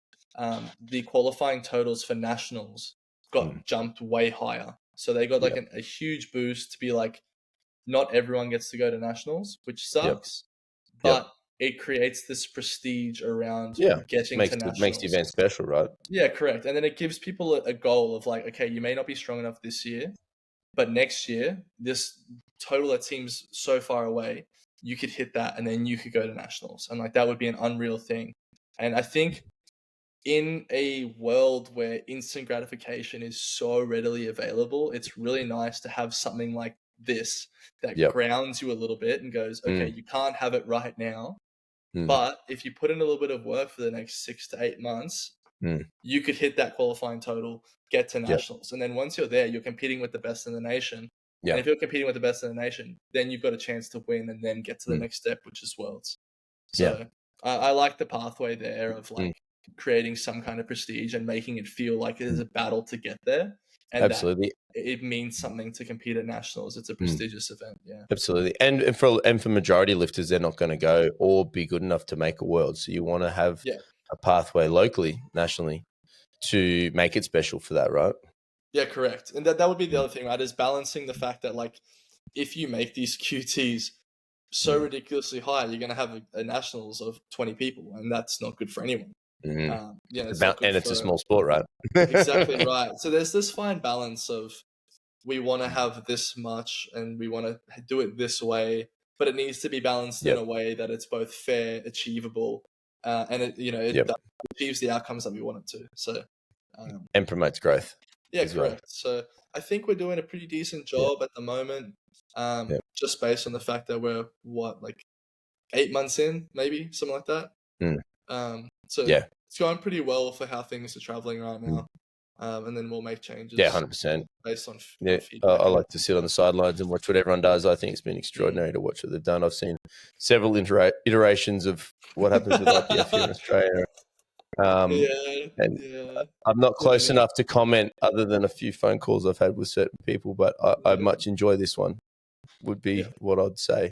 the qualifying totals for nationals got jumped way higher. So they got like a huge boost to be like, not everyone gets to go to nationals, which sucks, but it creates this prestige around getting to nationals. Makes the event special, right? Yeah, correct. And then it gives people a goal of like, okay, you may not be strong enough this year, but next year, this total that seems so far away, you could hit that, and then you could go to nationals. And like, that would be an unreal thing. And I think in a world where instant gratification is so readily available, it's really nice to have something like this that grounds you a little bit and goes, okay, you can't have it right now, but if you put in a little bit of work for the next 6 to 8 months, you could hit that qualifying total, get to nationals. And then once you're there, you're competing with the best in the nation. And if you're competing with the best in the nation, then you've got a chance to win and then get to the next step, which is worlds. So I like the pathway there of like creating some kind of prestige and making it feel like it is a battle to get there. And absolutely, it means something to compete at nationals. It's a prestigious event. Yeah, absolutely. And for majority lifters, they're not going to go or be good enough to make a world. So you want to have a pathway locally, nationally, to make it special for that, right? Yeah, correct. And that would be the other thing, right? Is balancing the fact that like, if you make these QTs so ridiculously high, you're going to have a nationals of 20 people, and that's not good for anyone. It's a small sport, right? Exactly right. So there's this fine balance of, we want to have this much and we want to do it this way, but it needs to be balanced in a way that it's both fair, achievable, and it achieves the outcomes that we want it to. So and promotes growth. Yeah, correct. Well. So I think we're doing a pretty decent job at the moment, just based on the fact that we're 8 months in, maybe something like that. It's going pretty well for how things are traveling right now. And then we'll make changes. Yeah, 100%. Based on feedback. I like to sit on the sidelines and watch what everyone does. I think it's been extraordinary to watch what they've done. I've seen several iterations of what happens with IPF here in Australia. And I'm not close enough to comment other than a few phone calls I've had with certain people, but I much enjoy this one, would be what I'd say.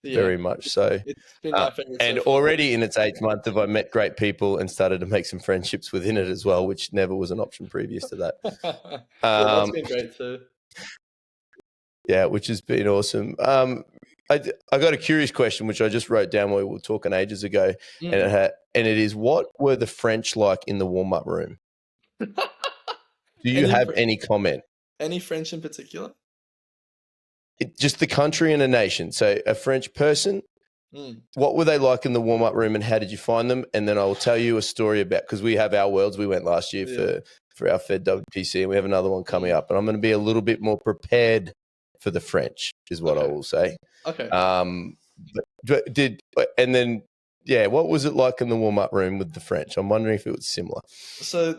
Very much so. It's been my favorite and so far. Already in its 8th month have I met great people and started to make some friendships within it as well, which never was an option previous to that. That's been great too. Yeah, which has been awesome. I got a curious question, which I just wrote down while we were talking ages ago, and it is, what were the French like in the warm-up room? Do you have any comment? Any French in particular? Just the country and a nation. So a French person, what were they like in the warm-up room and how did you find them? And then I will tell you a story about, because we have our Worlds. We went last year for our Fed WPC, and we have another one coming up. And I'm going to be a little bit more prepared for the French, is what I will say. Okay. What was it like in the warm-up room with the French? I'm wondering if it was similar. So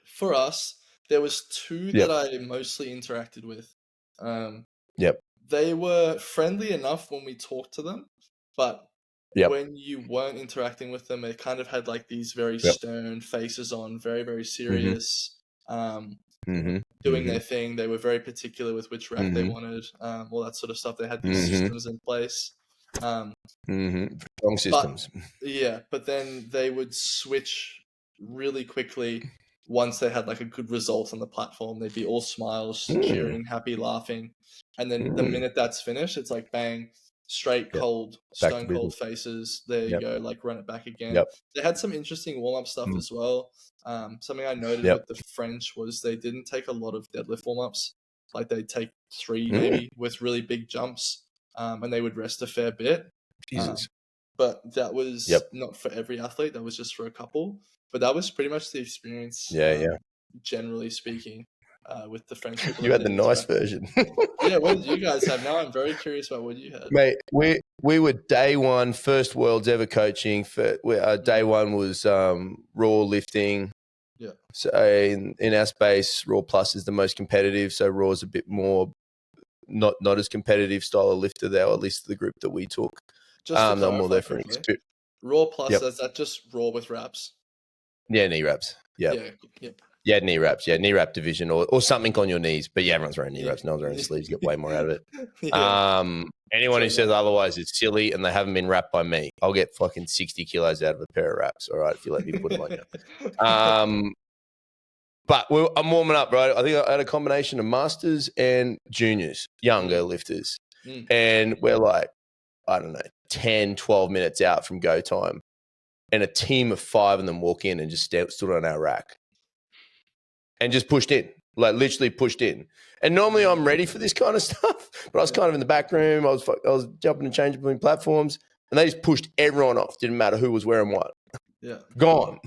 for us, there was two that I mostly interacted with. They were friendly enough when we talked to them, but when you weren't interacting with them, it kind of had like these very stern faces on, very, very serious, doing their thing. They were very particular with which rack they wanted, all that sort of stuff. They had these systems in place. Strong systems. But then they would switch really quickly once they had like a good result on the platform. They'd be all smiles, cheering, happy, laughing. And then the minute that's finished, it's like bang, straight, cold, stone cold faces. There you go, like run it back again. They had some interesting warm-up stuff as well. Something I noted with the French was they didn't take a lot of deadlift warm-ups. Like they'd take 3 maybe with really big jumps, and they would rest a fair bit. Jesus. But that was not for every athlete. That was just for a couple. But that was pretty much the experience, generally speaking, with the French people. You had the nice version. What did you guys have? Now I'm very curious about what you had. Mate, we were day one, first Worlds ever coaching. Day one was raw lifting. Yeah. So in our space, raw plus is the most competitive. So raw is a bit more not as competitive style of lifter there, or at least the group that we took. Just to clarify, more there for experience. Raw plus, is that just raw with wraps? Yeah, knee wraps. Yeah, knee wraps. Yeah, knee wrap division or something on your knees. But everyone's wearing knee wraps. No one's wearing sleeves. You get way more out of it. Anyone who says otherwise is silly and they haven't been wrapped by me. I'll get fucking 60 kilos out of a pair of wraps, all right, if you let me put them on you. But I'm warming up, right? I think I had a combination of masters and juniors, younger lifters. And we're like, I don't know, 10, 12 minutes out from go time. And a team of 5 of them walk in and just stood on our rack. And just pushed in, like literally pushed in. And normally I'm ready for this kind of stuff, but I was kind of in the back room. I was jumping and changing between platforms, and they just pushed everyone off. Didn't matter who was wearing what. Yeah. Gone.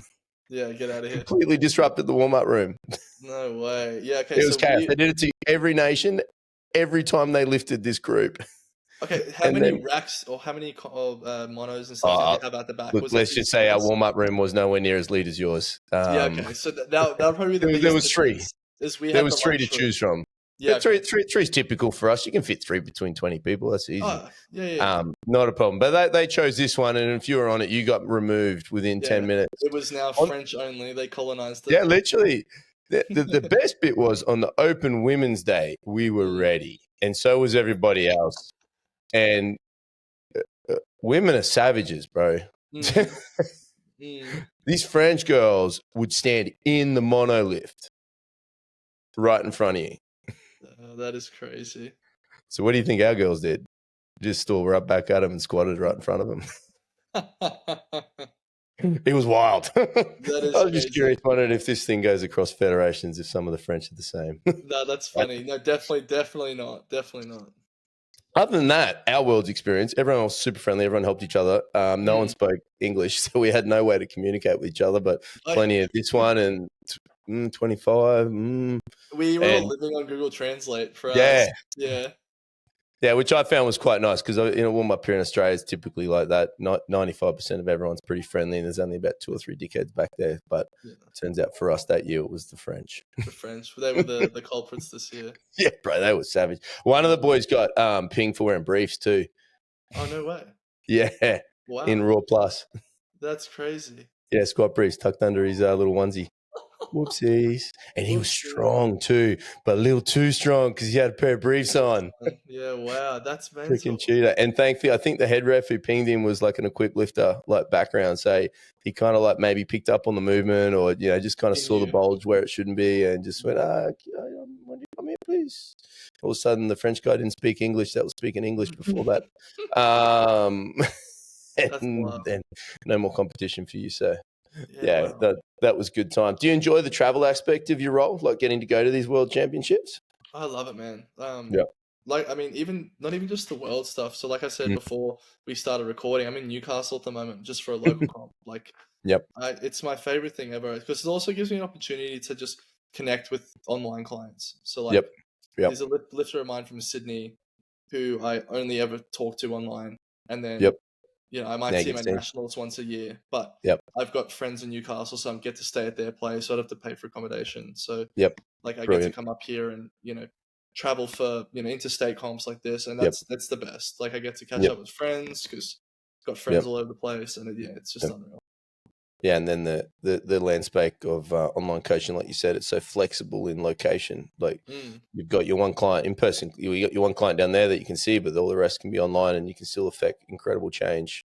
Yeah, get out of here. Completely disrupted the warm-up room. No way. Yeah, okay. It was chaos. They did it to every nation, every time they lifted this group. Okay, how many racks or how many monos and stuff did they have at the back? Look, let's just say our warm-up room was nowhere near as lead as yours. Okay. So that would probably be the biggest There was 3. There was 3 to choose from. Yeah, three is typical for us. You can fit 3 between 20 people. That's easy. Yeah. Not a problem. But they chose this one, and if you were on it, you got removed within 10 minutes. It was now French only. They colonized it. Yeah, literally. The best bit was on the Open Women's Day, we were ready, and so was everybody else. And women are savages, bro. These French girls would stand in the monolift right in front of you. That is crazy. So what do you think our girls did? Just stood right back at them and squatted right in front of them. It was wild. I was just curious, wondering if this thing goes across federations, if some of the French are the same. No, that's funny. No, definitely not. Definitely not. Other than that, our World's experience, everyone was super friendly. Everyone helped each other. No one spoke English, so we had no way to communicate with each other, but plenty of this one and 25. We were all living on Google Translate for us. Yeah, which I found was quite nice because in a warm-up here in Australia, it's typically like that. 95% of everyone's pretty friendly, and there's only about 2 or 3 dickheads back there. But it turns out for us that year, it was the French. The French. They were the culprits this year. Yeah, bro, they were savage. One of the boys got pinged for wearing briefs too. Oh, no way. Yeah. Wow. In Raw Plus. That's crazy. Yeah, squat briefs tucked under his little onesie. Whoopsies. And he was strong too, but a little too strong because he had a pair of briefs on. Yeah, wow, that's mental. Freaking cheater. And thankfully, I think the head ref who pinged him was like an equip lifter, like background. So he kind of like maybe picked up on the movement or, just kind of saw the bulge where it shouldn't be and just went, when you come here, please. All of a sudden, the French guy didn't speak English. That was speaking English before that. And then no more competition for you. So, wow. that was good time. Do you enjoy the travel aspect of your role, like getting to go to these world championships? I love it, man. Like, I mean, not even just the world stuff. So like I said before we started recording, I'm in Newcastle at the moment just for a local comp. Like, it's my favorite thing ever because it also gives me an opportunity to just connect with online clients. So like, there's a lifter of mine from Sydney who I only ever talk to online. And then, I might see him at nationals once a year, but I've got friends in Newcastle, so I get to stay at their place. So I don't have to pay for accommodation. So like I get to come up here and, travel for, interstate comps like this. And that's the best. Like I get to catch up with friends because I've got friends all over the place. And it's just unreal. Yeah, and then the landscape of online coaching, like you said, it's so flexible in location. Like you've got your one client in person, you got your one client down there that you can see, but all the rest can be online, and you can still affect incredible change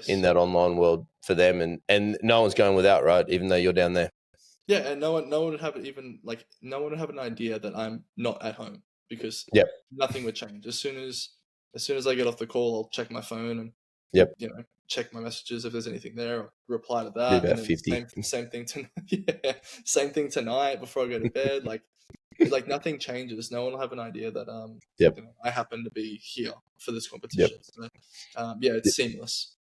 in that online world for them. And no one's going without, right? Even though you're down there. Yeah, and no one would have an idea that I'm not at home because nothing would change as soon as I get off the call. I'll check my phone and check my messages if there's anything there. I'll reply to that. About 50. Same thing same thing tonight before I go to bed. Like nothing changes. No one will have an idea that I happen to be here for this competition. So, it's seamless.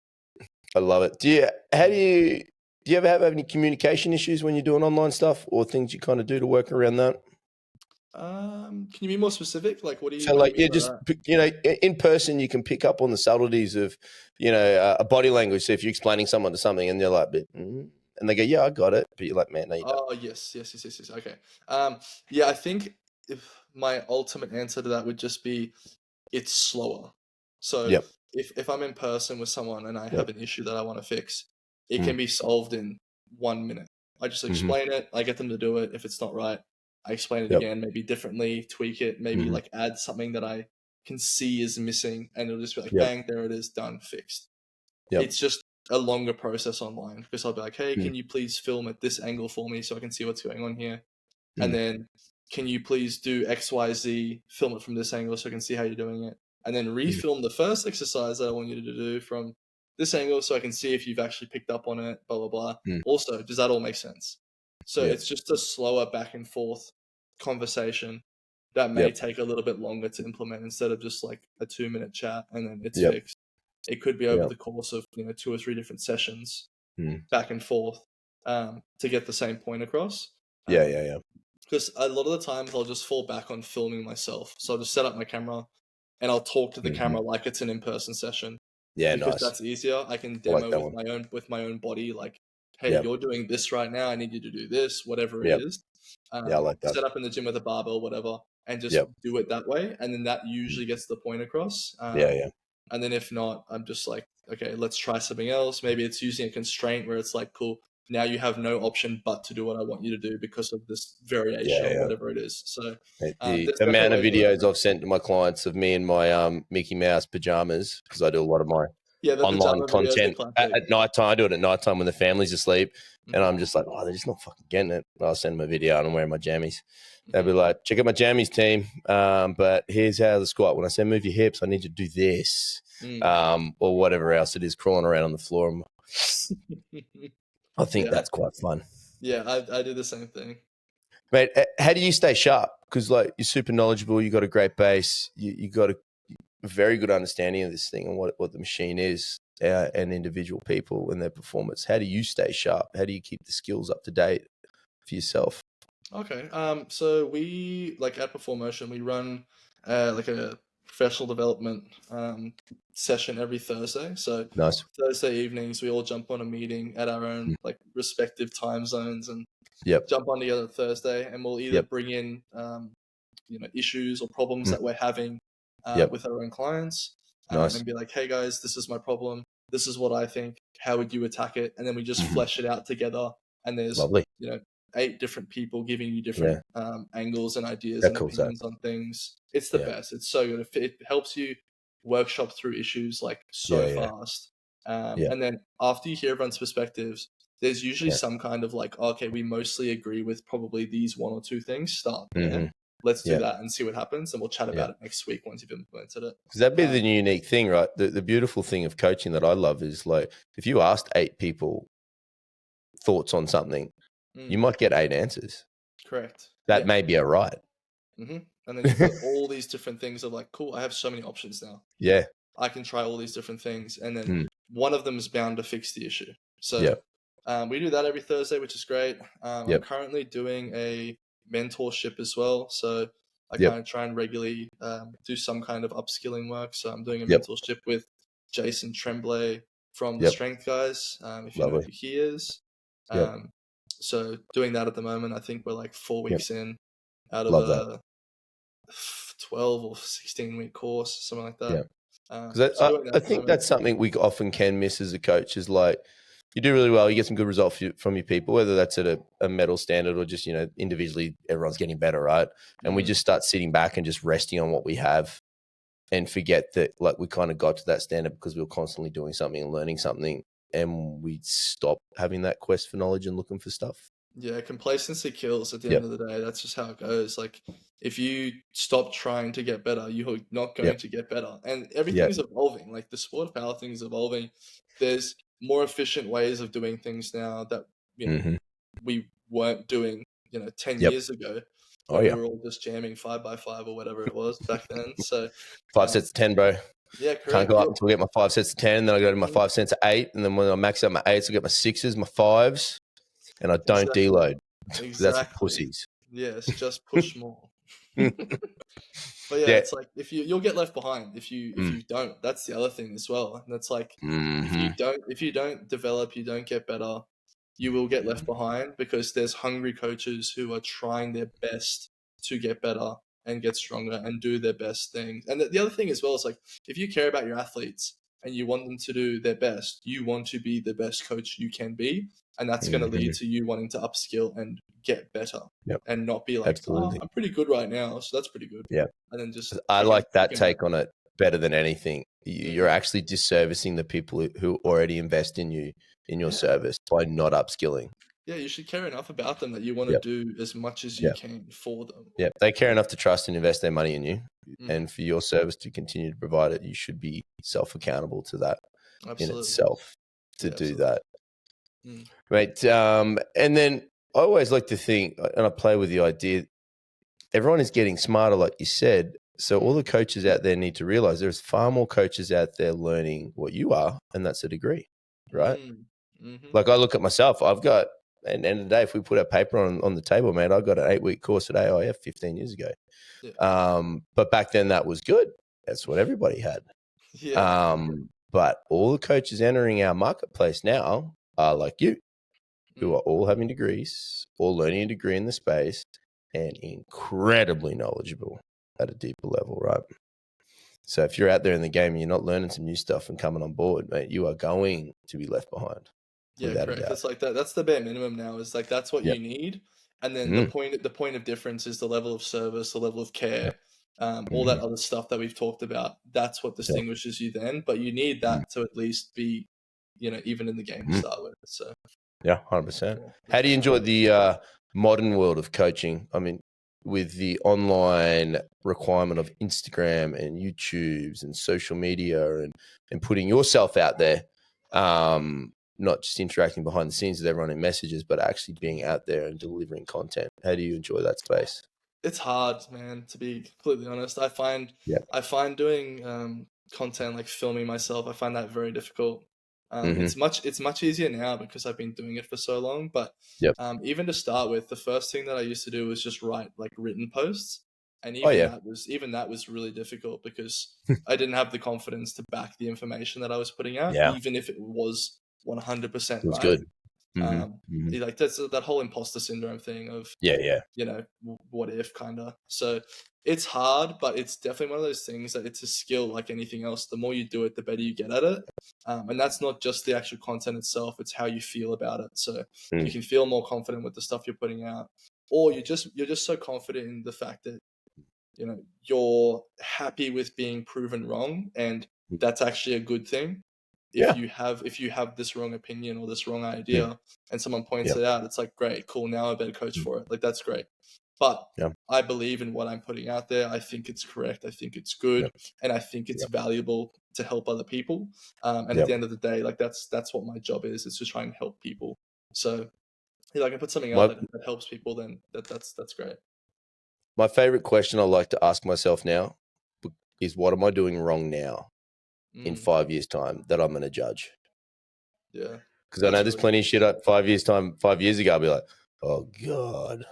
I love it. Do you ever have any communication issues when you're doing online stuff or things you kind of do to work around that? Can you be more specific? Like, what do you? So, like, in person, you can pick up on the subtleties of, a body language. So if you're explaining someone to something and they're like, and they go, "Yeah, I got it," but you're like, "Man, no, you don't." Oh, yes. Okay. I think if my ultimate answer to that would just be, it's slower. So if I'm in person with someone and I have an issue that I want to fix, it can be solved in 1 minute. I just explain it. I get them to do it. If it's not right, I explain it again, maybe differently, tweak it, maybe like add something that I can see is missing, and it'll just be like, bang, there it is, done, fixed. It's just a longer process online because I'll be like, hey, can you please film at this angle for me so I can see what's going on here? And then can you please do XYZ, film it from this angle so I can see how you're doing it? And then refilm the first exercise that I want you to do from this angle so I can see if you've actually picked up on it, blah, blah, blah. Also, does that all make sense? So it's just a slower back and forth conversation that may take a little bit longer to implement instead of just like a 2-minute chat and then it's fixed. It could be over the course of 2 or 3 different sessions back and forth to get the same point across. Because a lot of the times I'll just fall back on filming myself. So I'll just set up my camera and I'll talk to the camera like it's an in-person session. Yeah, because that's easier. I can demo with my own body, like, hey, you're doing this right now. I need you to do this, whatever it is. I like that. Set up in the gym with a barbell, whatever, and just do it that way. And then that usually gets the point across. And then if not, I'm just like, okay, let's try something else. Maybe it's using a constraint where it's like, cool, now you have no option but to do what I want you to do because of this variation or whatever it is. So the amount of videos I've sent to my clients of me in my Mickey Mouse pajamas, because I do a lot of my online content at nighttime. I do it at nighttime when the family's asleep, and I'm just like, oh, they're just not fucking getting it. And I'll send them a video and I'm wearing my jammies. They'll be like, check out my jammies, team. But here's how the squat. When I say move your hips, I need you to do this, or whatever else it is, crawling around on the floor. I think that's quite fun. Yeah, I do the same thing. Mate, how do you stay sharp? Because like you're super knowledgeable, you got a great base, you got a very good understanding of this thing and what the machine is and individual people and their performance. How do you stay sharp? How do you keep the skills up to date for yourself? Okay, so we at Perform Motion, we run like a professional development session every Thursday. So nice. Thursday evenings, we all jump on a meeting at our own respective time zones and jump on together Thursday, and we'll either bring in issues or problems that we're having with our own clients, and be like, hey guys, this is my problem. this is what I think. How would you attack it? And then we just flesh it out together. And there's, Lovely. 8 different people giving you different angles and ideas and opinions on things. It's the best. It's so good. It helps you workshop through issues like so fast. And then after you hear everyone's perspectives, there's usually some kind of like, okay, we mostly agree with probably these 1 or 2 things. Start there. Let's do that and see what happens. And we'll chat about it next week once you've implemented it. Because that'd be the unique thing, right? The beautiful thing of coaching that I love is like, if you asked 8 people thoughts on something, you might get 8 answers. Correct. That may be all right. And then you've got all these different things of like, cool, I have so many options now. Yeah. I can try all these different things. And then one of them is bound to fix the issue. So we do that every Thursday, which is great. I'm currently doing a mentorship as well. So I kind of try and regularly do some kind of upskilling work. So I'm doing a mentorship with Jason Tremblay from the Strength Guys, if you know who he is. So doing that at the moment, I think we're like 4 weeks in out of a 12 or 16-week course, something like that. Because I think that's something we often can miss as a coach is like, you do really well, you get some good results from your people, whether that's at a medal standard or just, individually, everyone's getting better, right? And we just start sitting back and just resting on what we have and forget that like we kind of got to that standard because we were constantly doing something and learning something, and we stop having that quest for knowledge and looking for stuff. Yeah, complacency kills at the end of the day. That's just how it goes. Like, if you stop trying to get better, you're not going to get better. And everything's evolving. Like, the sport of powerlifting is evolving. There's more efficient ways of doing things now that, we weren't doing, 10 years ago. We were all just jamming 5x5 or whatever it was back then. So 5 sets of 10, bro. Yeah, correct. Can't go up until I get my 5 sets of 10. Then I go to my 5 sets of 8. And then when I max out my 8s, I get my 6s, my 5s. And I don't deload. Exactly. That's for pussies. Yes, just push more. But it's like you'll get left behind if you don't. That's the other thing as well. And that's like if you don't develop, you don't get better, you will get left behind because there's hungry coaches who are trying their best to get better and get stronger and do their best things. And the other thing as well is like, if you care about your athletes and you want them to do their best, you want to be the best coach you can be. And that's going to lead to you wanting to upskill and get better and not be like, I'm pretty good right now. So that's pretty good. Yeah. And then just, I like that take on it better than anything. You're actually disservicing the people who already invest in you, in your service by not upskilling. Yeah. You should care enough about them that you want to do as much as you can for them. Yeah. They care enough to trust and invest their money in you. And for your service to continue to provide it, you should be self-accountable to that in itself to do that. Right. And then I always like to think, and I play with the idea, everyone is getting smarter, like you said. So all the coaches out there need to realize there's far more coaches out there learning what you are, and that's a degree, right? Like I look at myself, I've got, and at the end of the day, if we put our paper on the table, man, I got an 8-week course at AIF 15 years ago. But back then that was good. That's what everybody had. But all the coaches entering our marketplace now are like you, who are all having degrees, all learning a degree in the space, and incredibly knowledgeable at a deeper level, right? So if you're out there in the game and you're not learning some new stuff and coming on board, mate, you are going to be left behind. Yeah, correct. It's like that. That's the bare minimum now. Is like that's what you need, and then the point of difference is the level of service, the level of care, all that other stuff that we've talked about. That's what distinguishes you then. But you need that to at least be, even in the game to start with. So. Yeah, 100%. How do you enjoy the modern world of coaching? I mean, with the online requirement of Instagram and YouTubes and social media and putting yourself out there, not just interacting behind the scenes with everyone in messages, but actually being out there and delivering content. How do you enjoy that space? It's hard, man, to be completely honest. I find doing content, like filming myself, I find that very difficult. It's much easier now because I've been doing it for so long. But even to start with, the first thing that I used to do was just write like written posts, and even that was really difficult because I didn't have the confidence to back the information that I was putting out, even if it was 100% right. Good. Like that's that whole imposter syndrome thing of, Yeah. you know, what if kind of. So it's hard, but it's definitely one of those things that it's a skill like anything else. The more you do it, the better you get at it. And that's not just the actual content itself, it's how you feel about it. So you can feel more confident with the stuff you're putting out, or you're just so confident in the fact that, you know, you're happy with being proven wrong, and that's actually a good thing. Yeah. If you have this wrong opinion or this wrong idea and someone points it out, it's like, great, cool, now I'm a better coach for it. Like, that's great. But I believe in what I'm putting out there. I think it's correct. I think it's good. And I think it's valuable to help other people. And at the end of the day, like that's what my job is to try and help people. So if I can put something out that helps people, then that's great. My favorite question I like to ask myself now is, what am I doing wrong now in 5 years' time that I'm going to judge? Yeah. Because I know there's plenty of shit 5 years' time, 5 years ago, I'll be like, oh God,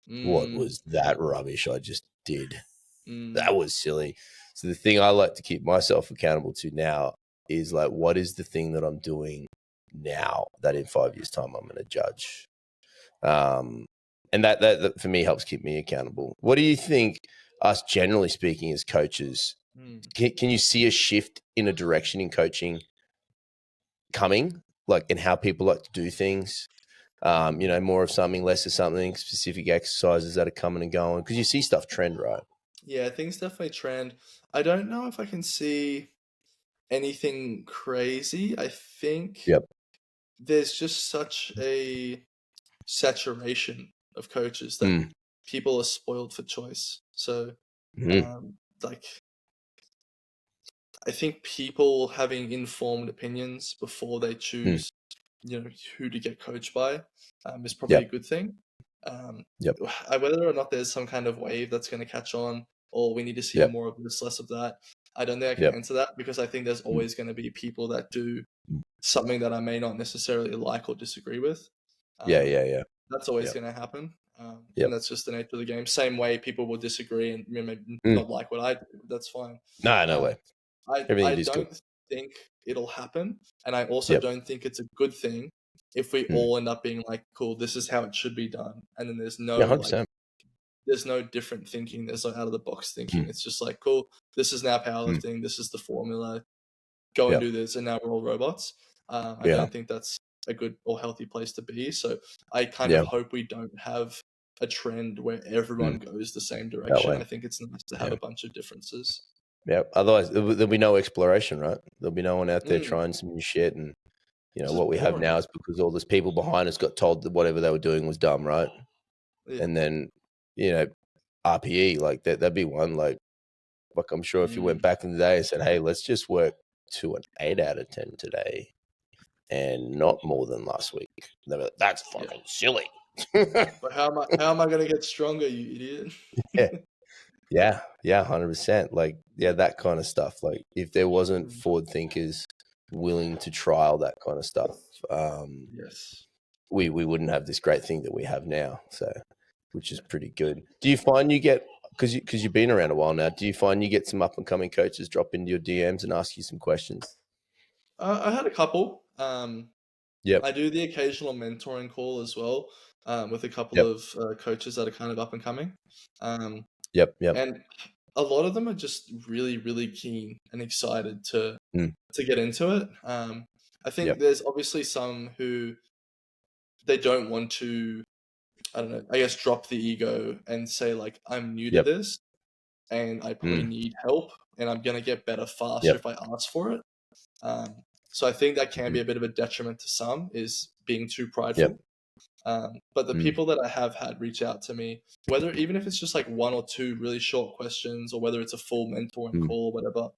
what was that rubbish I just did? That was silly. So the thing I like to keep myself accountable to now is like, what is the thing that I'm doing now that in 5 years' time I'm going to judge? And that for me helps keep me accountable. What do you think, us generally speaking as coaches, can you see a shift in a direction in coaching coming, like in how people like to do things? You know, more of something, less of something, specific exercises that are coming and going, because you see stuff trend, right? Yeah, things definitely trend. I don't know if I can see anything crazy. I think there's just such a saturation of coaches that people are spoiled for choice. So, like, I think people having informed opinions before they choose, you know, who to get coached by, is probably a good thing. Whether or not there's some kind of wave that's going to catch on, or we need to see more of this, less of that, I don't think I can answer that, because I think there's always going to be people that do something that I may not necessarily like or disagree with. That's always going to happen. And that's just the nature of the game. Same way people will disagree and, you know, maybe not like what I do. That's fine. No way. I don't think it'll happen. And I also don't think it's a good thing if we all end up being like, cool, this is how it should be done. And then there's no there's no different thinking. There's no out of the box thinking. It's just like, cool, this is now powerlifting. This is the formula. Go and do this. And now we're all robots. I don't think that's a good or healthy place to be. So I kind of hope we don't have a trend where everyone goes the same direction. I think it's nice to have a bunch of differences. Yeah. Otherwise, there'll be no exploration, right? There'll be no one out there trying some new shit. And, you know, what we have now is because all those people behind us got told that whatever they were doing was dumb, right? And then, you know, RPE, like that'd be one. Like I'm sure if you went back in the day and said, hey, let's just work to an 8 out of 10 today and not more than last week, they'd be like, that's fucking silly. But how am I going to get stronger, you idiot? Yeah, 100%. Like, that kind of stuff. Like, if there wasn't forward thinkers willing to trial that kind of stuff, we wouldn't have this great thing that we have now. So, which is pretty good. Do you find you get, because you've been around a while now, do you find you get some up and coming coaches drop into your DMs and ask you some questions? I had a couple. I do the occasional mentoring call as well, with a couple of coaches that are kind of up and coming. And a lot of them are just really, really keen and excited to get into it. I think there's obviously some who they don't want to, I don't know, I guess drop the ego and say like, I'm new to this and I probably need help and I'm going to get better faster if I ask for it. So I think that can be a bit of a detriment to some, is being too prideful. But the people that I have had reach out to me, whether even if it's just like one or two really short questions, or whether it's a full mentoring call or whatever,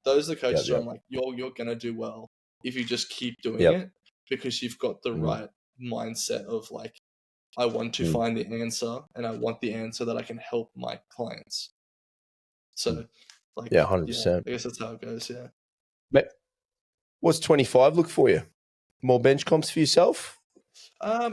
those are the coaches where I'm like, you're gonna do well if you just keep doing it, because you've got the right mindset of like, I want to find the answer and I want the answer that I can help my clients. So like 100%. I guess that's how it goes. What's 25 look for you? More bench comps for yourself?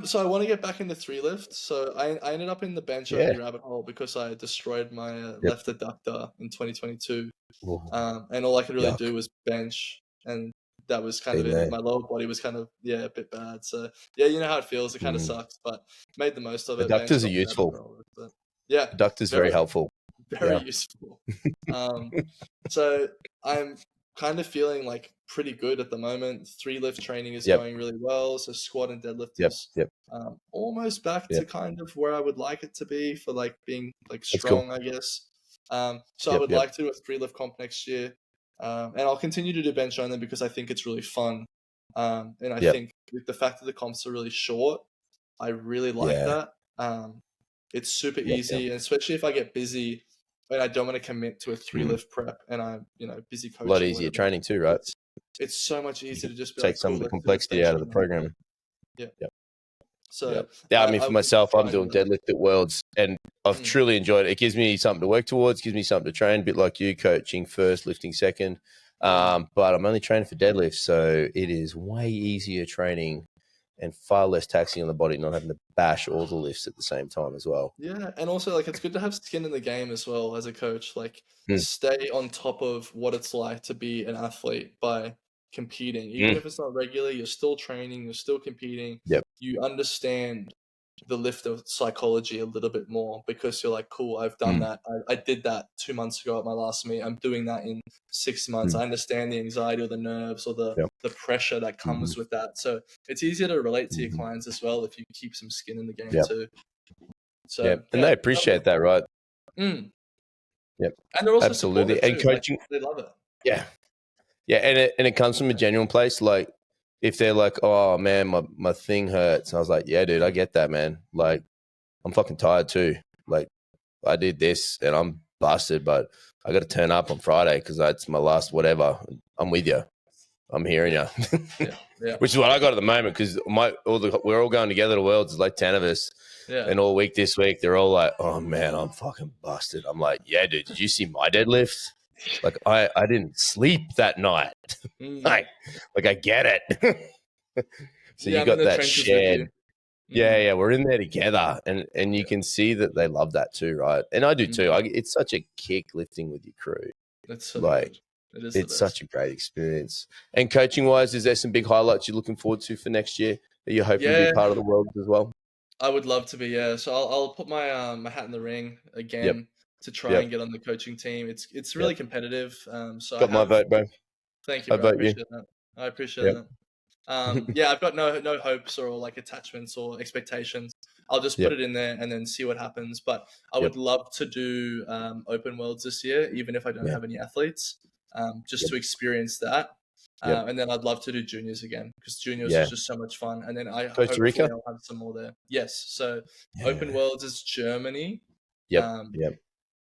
So I want to get back into 3 lift. So I ended up in the bench only rabbit hole because I destroyed my left adductor in 2022. And all I could really do was bench and that was kind of in it. My lower body was kind of, a bit bad. So yeah, you know how it feels. It kind of sucks, but made the most of it. Adductors are useful. But yeah, Adductors very helpful. Very useful. So I'm kind of feeling like pretty good at the moment. 3 lift training is going really well. So squat and deadlift is almost back to kind of where I would like it to be for like being like strong, cool. I guess. So I would like to do a 3 lift comp next year. And I'll continue to do bench only because I think it's really fun. And I think with the fact that the comps are really short, I really like that. It's super easy, and especially if I get busy and I don't want to commit to a 3 lift prep and I'm, busy coaching. A lot easier training too, right? It's so much easier to just be take some of the complexity out of the program. So I mean, for myself, I'm doing deadlift at Worlds, and I've truly enjoyed it. It gives me something to work towards, gives me something to train, a bit like you, coaching first, lifting second. But I'm only training for deadlift, so it is way easier training and far less taxing on the body, not having to bash all the lifts at the same time as well. Yeah, and also like it's good to have skin in the game as well as a coach. Like stay on top of what it's like to be an athlete by competing. Even if it's not regular, you're still training, you're still competing. You understand the lifter psychology a little bit more because you're like, cool, I've done that. I did that 2 months ago at my last meet. I'm doing that in 6 months. I understand the anxiety or the nerves or the pressure that comes with that. So it's easier to relate to your clients as well if you keep some skin in the game too. So and they appreciate that, right? And they're also absolutely, and too. coaching, like, they love it. And it comes from a genuine place. Like if they're like, oh man, my thing hurts, I was like, yeah, dude, I get that, man. Like I'm fucking tired too. Like I did this and I'm busted, but I got to turn up on Friday because it's my last whatever. I'm with you. I'm hearing you. Which is what I got at the moment because we're all going together to Worlds. There's like 10 of us. And all week this week, they're all like, oh, man, I'm fucking busted. I'm like, yeah, dude, did you see my deadlift? Like, I didn't sleep that night. like, I get it. So you got that shared. Yeah, we're in there together. And you can see that they love that too, right? And I do too. It's such a kick lifting with your crew. It's so like, good. It's such a great experience. And coaching-wise, is there some big highlights you're looking forward to for next year that you're hoping to be part of the World as well? I would love to be, yeah. So I'll put my my hat in the ring again to try and get on the coaching team. It's really competitive. So got my vote, bro. Thank you, bro. I appreciate that. I appreciate that. I've got no hopes or like attachments or expectations. I'll just put it in there and then see what happens. But I would love to do open worlds this year, even if I don't have any athletes, just to experience that. And then I'd love to do juniors again because juniors is just so much fun. And then Costa Rica? I'll have some more there. Yes. So open worlds is Germany.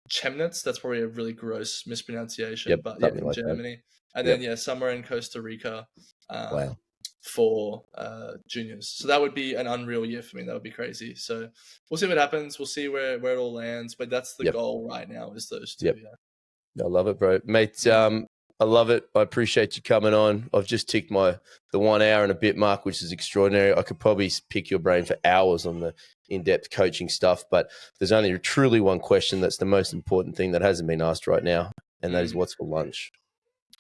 Chemnitz, that's probably a really gross mispronunciation, but in like Germany. That. And then somewhere in Costa Rica for juniors. So that would be an unreal year for me. That would be crazy. So we'll see what happens. We'll see where it all lands. But that's the goal right now is those two. I love it, bro. Mate, I love it. I appreciate you coming on. I've just ticked the 1 hour and a bit mark, which is extraordinary. I could probably pick your brain for hours on the in-depth coaching stuff, but there's only truly one question that's the most important thing that hasn't been asked right now, and that is what's for lunch?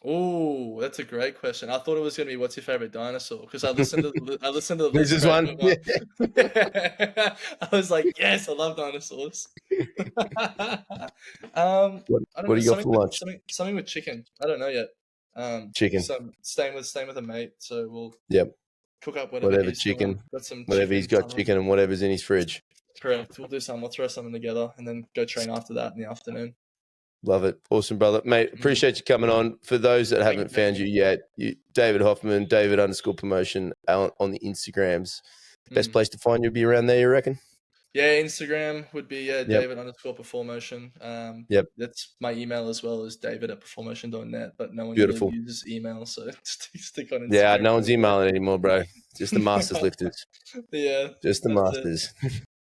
Oh, that's a great question. I thought it was going to be what's your favorite dinosaur because I listened to the list. This is one. I was like, yes, I love dinosaurs. What do you got for lunch? Something with chicken. I don't know yet. Chicken. Staying with a mate, so we'll cook up whatever chicken. Whatever he's got chicken and whatever's in his fridge. Correct. We'll do something. We'll throw something together and then go train after that in the afternoon. Love it. Awesome, brother. Mate, appreciate you coming on. For those that haven't found you yet, David Hoffman, David_promotion on the Instagrams. Best place to find you would be around there, you reckon? Yeah, Instagram would be David_performotion. That's my email as well as david@performotion.net, but no one really uses email, so stick on Instagram. Yeah, no one's emailing anymore, bro. Just the masters lifters. Yeah. Just the masters.